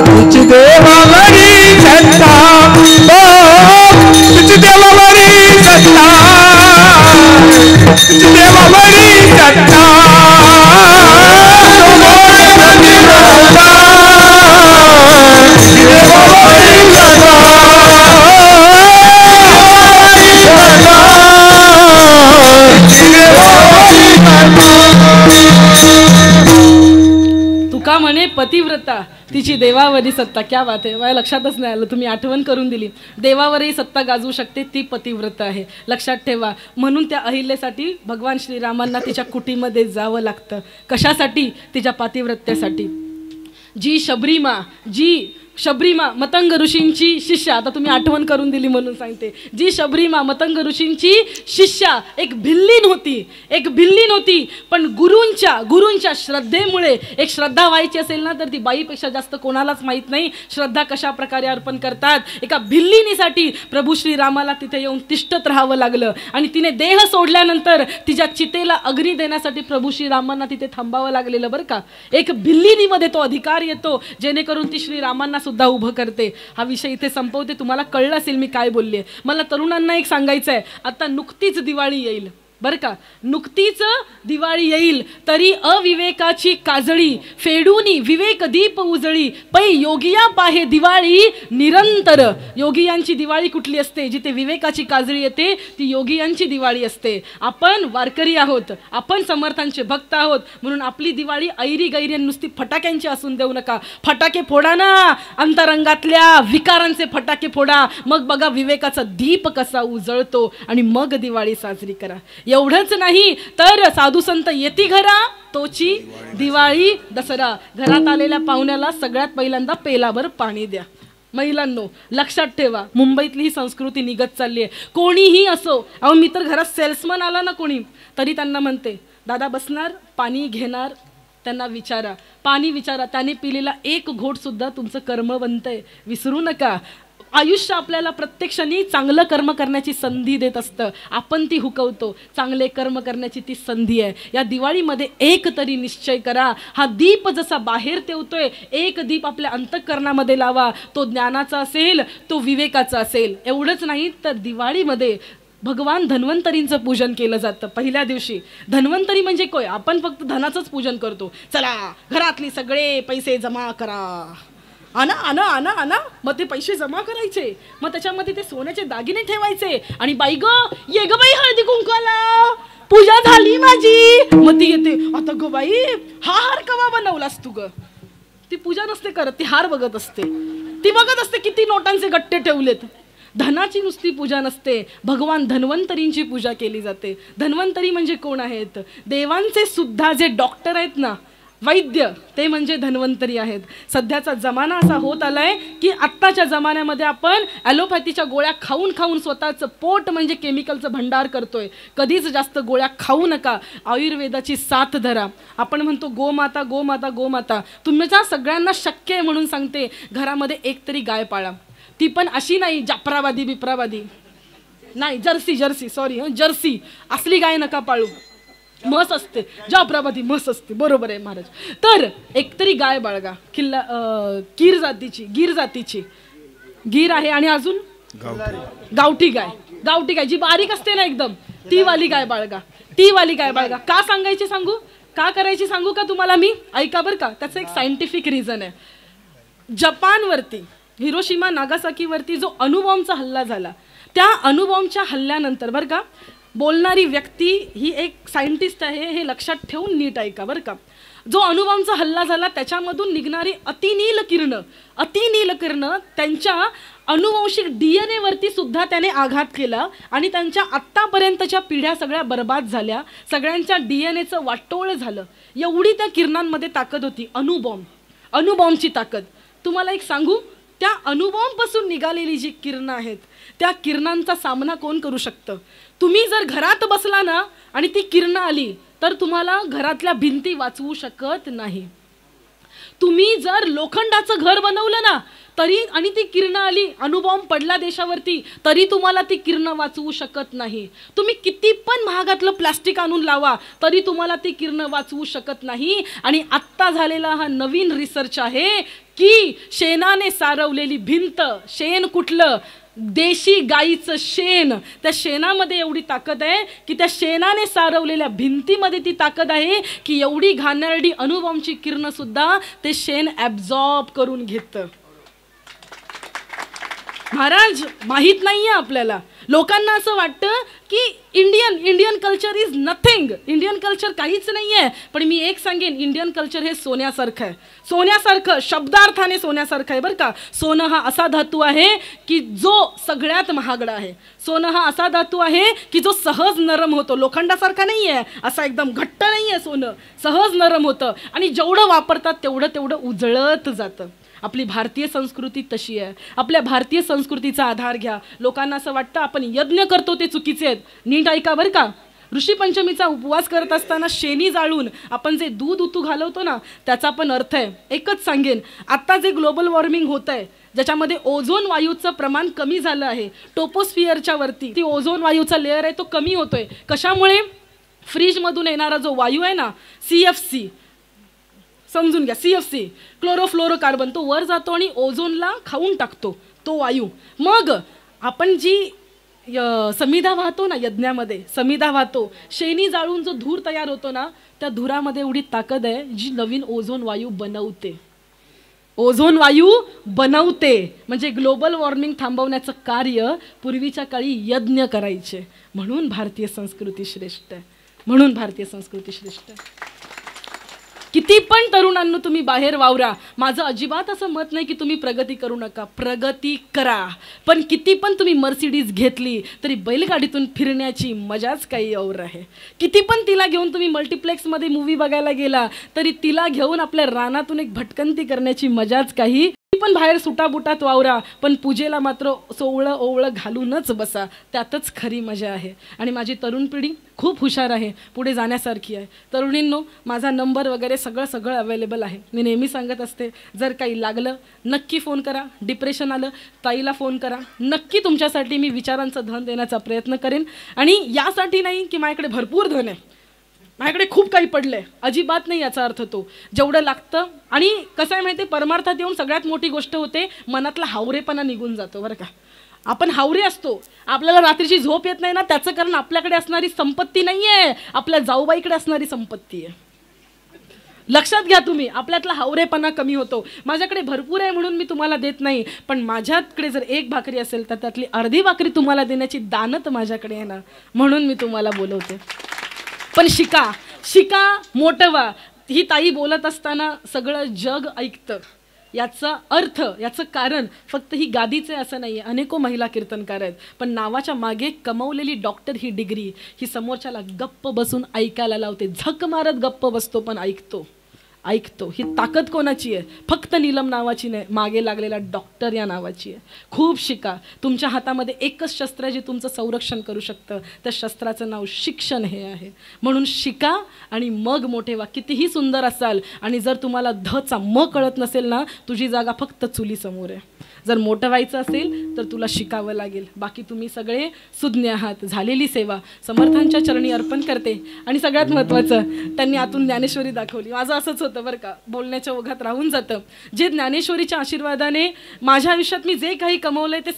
तुझी देवावरी सत्ता, तुझी देवावरी सत्ता, तुझी देवावरी सत्ता. तुका म्हणे पतिव्रता तिची देवावरी सत्ता. क्या बात आहे, माझ्या लक्षातच नाही आलं, तुम्ही आठवण करून दिली. देवावरही सत्ता गाजवू शकते ती पतिव्रत आहे, लक्षात ठेवा. म्हणून त्या अहिल्यासाठी भगवान श्रीरामांना तिच्या कुटीमध्ये जावं लागतं. कशासाठी? तिच्या पातिव्रत्यासाठी. जी शबरीमा मतंग ऋषींची शिष्या, आता तुम्ही आठवण करून दिली म्हणून सांगते, जी शबरीमा मतंग ऋषींची शिष्या एक भिल्लीन होती. पण गुरूंच्या श्रद्धेमुळे, एक श्रद्धा व्हायची असेल ना तर ती बाईपेक्षा जास्त कोणालाच माहीत नाही श्रद्धा कशा प्रकारे अर्पण करतात. एका भिल्लिनीसाठी प्रभू श्रीरामाला तिथे येऊन तिष्ठत राहावं लागलं आणि तिने देह सोडल्यानंतर तिच्या चितेला अग्नी देण्यासाठी प्रभू श्रीरामांना तिथे थांबावं लागलेलं बरं का. एक भिल्लिनीमध्ये तो अधिकार येतो जेणेकरून ती श्रीरामांना सुद्धा उभं करते. हा विषय इथे संपवते. तुम्हाला कळलं असेल मी काय बोलले. मला तरुणांना एक सांगायचं आहे, आता नुकतीच दिवाळी येईल बरं का, नुकतीच दिवाळी येईल तरी अविवेकाची काजळी फेडूनी विवेक दीप उजळी पै योगिया पाहे दिवाळी निरंतर. योगियांची दिवाळी कुठली असते? जिथे विवेकाची काजळी येते ती योगियांची दिवाळी असते. आपण वारकरी आहोत, आपण समर्थांचे भक्त आहोत, म्हणून आपली दिवाळी ऐरी गैरी नुसती फटाक्यांची असून देऊ नका. फटाके फोडा ना, अंतरंगातल्या विकारांचे फटाके फोडा, मग बघा विवेकाचा दीप कसा उजळतो आणि मग दिवाळी साजरी करा. एवढंच नाही तर साधू संत येती घरा तोची दिवाळी दसरा. घरात आलेल्या पाहुण्याला सगळ्यात पहिल्यांदा पेलाभर पाणी द्या. महिलांनो लक्षात ठेवा, मुंबईतली ही संस्कृती निघत चालली आहे. कोणीही असो, अहो मी तर घरात सेल्समन आला ना कोणी तरी त्यांना म्हणते, दादा बसणार, पाणी घेणार, त्यांना विचारा, पाणी विचारा, त्याने पिलेला एक घोट सुद्धा तुमचं कर्म बनतंय, विसरू नका. आयुष्य आपल्याला प्रत्यक्षाने चांगलं कर्म करण्याची संधी देत असतं, आपण ती हुकवतो. चांगले कर्म करण्याची ती संधी आहे. या दिवाळीमध्ये एक तरी निश्चय करा, हा दीप जसा बाहेर तेवतोय एक दीप आपल्या अंतःकरणामध्ये लावा. तो ज्ञानाचा असेल, तो विवेकाचा असेल. एवढंच नाही तर दिवाळीमध्ये भगवान धन्वंतरींचं पूजन केलं जातं. पहिल्या दिवशी धन्वंतरी म्हणजे काय, आपण फक्त धनाचंच पूजन करतो. चला घरातली सगळे पैसे जमा करा, आणा आणा आणा आणा, मग ते पैसे जमा करायचे, मग त्याच्यामध्ये ते सोन्याचे दागिने ठेवायचे आणि बाई ग ये ग बाई हळदी कुंकवाला, पूजा झाली माझी. मग ती येते, आता ग बाई हा हार कवा बनवलास तू ग. ती पूजा नसते करत, ती हार बघत असते, ती बघत असते किती नोटांचे गट्टे ठेवलेत. धनाची नुसती पूजा नसते, भगवान धन्वंतरींची पूजा केली जाते. धन्वंतरी म्हणजे कोण आहेत? देवांचे सुद्धा जे डॉक्टर आहेत ना, वैद्य, ते म्हणजे धन्वंतरी आहेत. सध्याचा जमाना असा होत आलाय की आत्ताच्या जमान्यामध्ये आपण ॲलोपॅथीच्या गोळ्या खाऊन खाऊन स्वतःचं पोट म्हणजे केमिकलचं भंडार करतोय. कधीच जास्त गोळ्या खाऊ नका, आयुर्वेदाची साथ धरा. आपण म्हणतो गोमाता गोमाता गोमाता, तुमच्या सगळ्यांना शक्य आहे म्हणून सांगते, घरामध्ये एक तरी गाय पाळा. ती पण अशी नाही जाफराबादी बिप्राबादी नाही, जर्सी जर्सी असली गाय नका पाळू. म्हस असते, जाफराबादी म्हस असते, बरोबर आहे महाराज. तर एकतरी गाय बाळगा, गीर जातीची गीर आहे. आणि अजून गावठी गाय जी बारीक असते ना एकदम, ती वाली गाय बाळगा. का करायची सांगू का तुम्हाला मी? ऐका बरं का, त्याचं एक सायंटिफिक रिझन आहे. जपानवरती हिरोशिमा नागासाकीवरती जो अणुबॉम्बचा हल्ला झाला, त्या अणुबॉम्बच्या हल्ल्यानंतर बरं का, बोलणारी व्यक्ती ही एक सायंटिस्ट आहे, हे लक्षात ठेवून नीट ऐका बरं का. जो अणुबॉम्बचा हल्ला झाला त्याच्यामधून निघणारी अतिनील किरण त्यांच्या अनुवंशिक DNA वरती सुद्धा त्याने आघात केला आणि त्यांच्या आत्तापर्यंतच्या पिढ्या सगळ्या बर्बाद झाल्या, सगळ्यांच्या DNAचं वाटोळ झालं. एवढी त्या किरणांमध्ये ताकद होती. अणुबॉम्बची ताकद. तुम्हाला एक सांगू, त्या अणुबॉम्बपासून निघालेली जी किरणं आहेत, त्या किरणांचा सामना कोण करू शकतं? तुम्ही जर घरात बसला ना आणि ती किरणं आली तर तुम्हाला घरातल्या भिंती वाचवू शकत नाही. तुम्ही जर लोखंडाचं घर बनवलं ना तरी आणि ती किरणं आली, अणुबॉम्ब पडला देशावरती, तरी तुम्हाला ती किरणं वाचवू शकत नाही. तुम्ही किती पण महागातलं प्लास्टिक आणून लावा तरी तुम्हाला ती किरणं वाचवू शकत नाही. आणि आत्ता झालेला हा नवीन रिसर्च आहे की शेणाने सारवलेली भिंत, शेण कुठलं? देशी गाईचं शेण. त्या शेणामध्ये एवढी ताकद आहे की त्या शेणाने सारवलेल्या भिंतीमध्ये ती ताकद आहे की एवढी घाणेरडी अणुबॉम्बची किरणं सुद्धा ते शेण ॲब्झॉर्ब करून घेतं. महाराज माहित नाहीये आपल्याला. लोकांना असं वाटतं की Indian culture is nothing, Indian culture काहीच नाही आहे. पण मी एक सांगेन, इंडियन कल्चर हे सोन्यासारखं आहे. सोन्यासारखं शब्दार्थाने सोन्यासारखं आहे बरं का. सोनं हा असा धातू आहे की जो सगळ्यात महागडा आहे. सोनं हा असा धातू आहे की जो सहज नरम होतो. लोखंडासारखा नाही आहे, असा एकदम घट्ट नाही आहे. सोनं सहज नरम होतं आणि जेवढं वापरतात तेवढं उजळत जातं. आपली भारतीय संस्कृती तशी आहे. आपल्या भारतीय संस्कृतीचा आधार घ्या. लोकांना असं वाटतं आपण यज्ञ करतो ते चुकीचे आहेत. नीट ऐका बरं का. ऋषी पंचमीचा उपवास करत असताना शेणी जाळून आपण जे दूध उतू घालवतो ना, त्याचा पण अर्थ आहे. एकच सांगेन, आता जे ग्लोबल वॉर्मिंग होत आहे, ज्याच्यामध्ये ओझोन वायूचं प्रमाण कमी झालं आहे, टोपोस्फिअरच्या वरती ती ओझोन वायूचा लेअर आहे तो कमी होतोय. कशामुळे? फ्रीजमधून येणारा जो वायू आहे ना, CFC, समजून घ्या, CFC क्लोरोफ्लोरोकार्बन, तो वर जातो आणि ओझोनला खाऊन टाकतो तो वायू. मग आपण जी समिधा वाहतो ना, यज्ञामध्ये समिधा वाहतो, शेणी जाळून जो धूर तयार होतो ना, त्या धुरामध्ये एवढी ताकद आहे जी नवीन ओझोन वायू बनवते. ओझोन वायू बनवते. म्हणजे ग्लोबल वॉर्मिंग थांबवण्याचं कार्य पूर्वीच्या काळी यज्ञ करायचे. म्हणून भारतीय संस्कृती श्रेष्ठ आहे. म्हणून भारतीय संस्कृती श्रेष्ठ आहे. किती पण तरुणांनो तुम्ही बाहेर वावरा, माझं अजिबात असं मत नाही की तुम्ही प्रगती करू नका, प्रगती करा. पण किती पण तुम्ही मर्सिडीज घेतली तरी बैलगाडीतून फिरण्याची मजाच काही और आहे. किती पण तिला घेऊन तुम्ही मल्टिप्लेक्समध्ये मूवी बघायला गेला तरी तिला घेऊन आपल्या रानातून एक भटकंती करण्याची मजाच काही. पण बाहेर सुटाबुटात वावरा, पण पूजेला मात्र सोवळं ओवळं घालूनच बसा, त्यातच खरी मजा आहे. आणि माझी तरुण पिढी खूप हुशार आहे, पुढे जाण्यासारखी आहे. तरुणींनो, माझा नंबर वगैरे सगळं अवेलेबल आहे. मी नेहमी सांगत असते, जर काही लागलं नक्की फोन करा. डिप्रेशन आलं ताईला फोन करा. नक्की तुमच्यासाठी मी विचारांचं धन देण्याचा प्रयत्न करेन. आणि यासाठी नाही की माझ्याकडे भरपूर धन आहे, माझ्याकडे खूप काही पडलंय, अजिबात नाही याचा अर्थ तो. जेवढं लागतं. आणि कसं आहे माहिती आहे, परमार्थात येऊन सगळ्यात मोठी गोष्ट होते, मनातला हावरेपणा निघून जातो बरं का. आपण हावरे असतो, आपल्याला रात्रीची झोप येत नाही ना, त्याचं कारण आपल्याकडे असणारी संपत्ती नाही आहे, आपल्या जाऊबाईकडे असणारी संपत्ती आहे. लक्षात घ्या तुम्ही, आपल्यातला हावरेपणा कमी होतो. माझ्याकडे भरपूर आहे म्हणून मी तुम्हाला देत नाही, पण माझ्याकडे जर एक भाकरी असेल तर त्यातली अर्धी भाकरी तुम्हाला देण्याची दानत माझ्याकडे आहे ना, म्हणून मी तुम्हाला बोलवते. पण शिका, मोठं व्हा. ही ताई बोलत असताना सगळं जग ऐकतं. याचा अर्थ, याचं कारण फक्त ही गादीचे असं नाही आहे. अनेको महिला कीर्तनकार आहेत, पण नावाच्या मागे कमवलेली डॉक्टर ही डिग्री ही समोरच्याला गप्प बसून ऐकायला लावते. झक मारत गप्प बसतो पण ऐकतो. ही ताकद कोणाची आहे? फक्त नीलम नावाची नाही, मागे लागलेला डॉक्टर या नावाची आहे. खूप शिका. तुमच्या हातामध्ये एकच शस्त्र जे तुमचं संरक्षण करू शकतं, त्या शस्त्राचं नाव शिक्षण हे आहे. म्हणून शिका आणि मग मोठे व्हा. कितीही सुंदर असाल आणि जर तुम्हाला धचा म कळत नसेल ना, तुझी जागा फक्त चुलीसमोर आहे. जर मोठं व्हायचं असेल तर तुला शिकावं लागेल. बाकी तुम्ही सगळे सुज्ञ आहात. झालेली सेवा समर्थांच्या चरणी अर्पण करते. आणि सगळ्यात महत्त्वाचं, त्यांनी आतून ज्ञानेश्वरी दाखवली. माझं असंच होतं बरं का, बोलण्याच्या ओघात राहून जातं. जे ज्ञानेश्वरीच्या आशीर्वादाने माझ्या आयुष्यात मी जे काही कमवलंय ते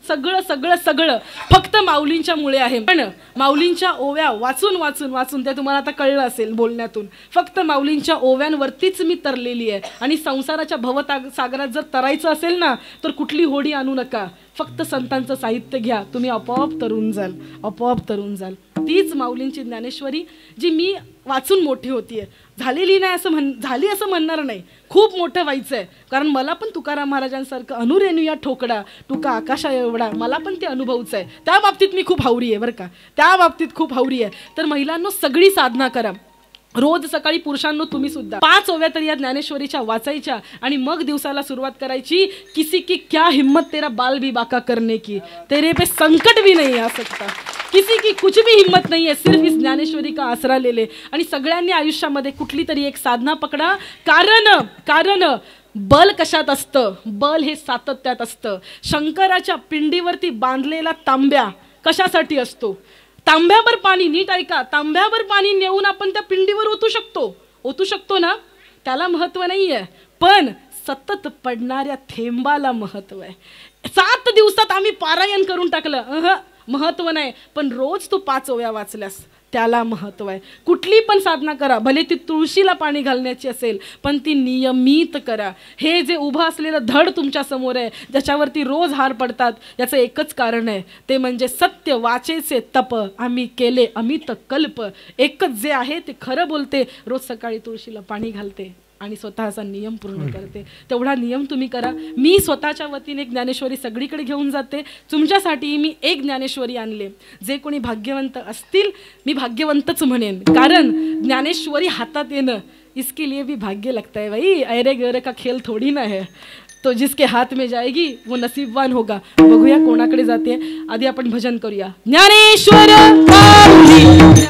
सगळं फक्त माऊलींच्या मुळे आहे. पण माऊलींच्या ओव्या वाचून ते तुम्हाला आता कळलं असेल बोलण्यातून, फक्त माऊलींच्या ओव्यांवरतीच मी तरलेली आहे. आणि संसाराच्या भवसागरात जर तरायचं असेल ना, तर कुठली होडी आणू नका, फक्त संतांचं साहित्य घ्या, तुम्ही आपोआप तरुण जाल. तीच माऊलींची ज्ञानेश्वरी जी मी वाचून मोठी होतीये. झालेली नाही झाली असं म्हणणार नाही, खूप मोठं व्हायचं आहे. कारण मला पण तुकाराम महाराजांसारखं अनुरेणुया ठोकडा तुका आकाशा एवढा, मला पण ते अनुभवचं आहे. त्या बाबतीत मी खूप हावरी आहे बरं का, त्या बाबतीत खूप हावरी आहे. तर महिलांनो, सगळी साधना करा. रोज सकाळी पुरुषांनो तुम्ही सुद्धा 5 ओव्या तरी या ज्ञानेश्वरीच्या वाचायच्या आणि मग दिवसाला सुरुवात करायची. किसी की क्या हिम्मत तेरा बाल भी बाका करने की, तेरे पे संकट भी नहीं आ सकता, किसी की कुछ भी हिम्मत नहीं है, सिर्फ इस ज्ञानेश्वरी का आसरा ले ले. आणि सगळ्यांनी आयुष्यामध्ये कुठली तरी एक साधना पकडा. कारण बल कशात असतं? बल हे सातत्यात असतं. शंकराच्या पिंडीवरती बांधलेला तांब्या कशासाठी असतो? तांब्यावर पाणी, नीट ऐका, तांब्यावर पाणी नेऊन आपण त्या पिंडीवर ओतू शकतो ना, त्याला महत्व नाहीये. पण सतत पडणाऱ्या थेंबाला महत्व आहे. 7 दिवसात आम्ही पारायण करून टाकलं, महत्व नाही. पण रोज तू 5 ओव्या वाचल्यास त्याला महत्त्व आहे. कुठली पण साधना करा, भले ती तुळशीला पाणी घालण्याची असेल, पण ती नियमित करा. हे जे उभं असलेलं धड तुमच्या समोर आहे, ज्याच्यावरती रोज हार पडतात, याचं एकच कारण आहे, ते म्हणजे सत्य वाचेचे तप आम्ही केले अमित कल्प. एकच जे आहे ते खरं बोलते, रोज सकाळी तुळशीला पाणी घालते आणि स्वतःचा नियम पूर्ण करते. तेवढा नियम तुम्ही करा. मी स्वतःच्या वतीने एक ज्ञानेश्वरी सगळीकडे घेऊन जाते. तुमच्यासाठी मी एक ज्ञानेश्वरी आणले. जे कोणी भाग्यवंत असतील, मी भाग्यवंतच म्हणेन, कारण ज्ञानेश्वरी हातात येणं इसके लिए भी भाग्य लगता है भाई. ऐरे गैरे का खेल थोडी ना है. तो जिसके हाथ में जाएगी वो नसीबवान होगा. बघूया कोणाकडे जाते. आधी आपण भजन करूया. ज्ञानेश्वर माऊली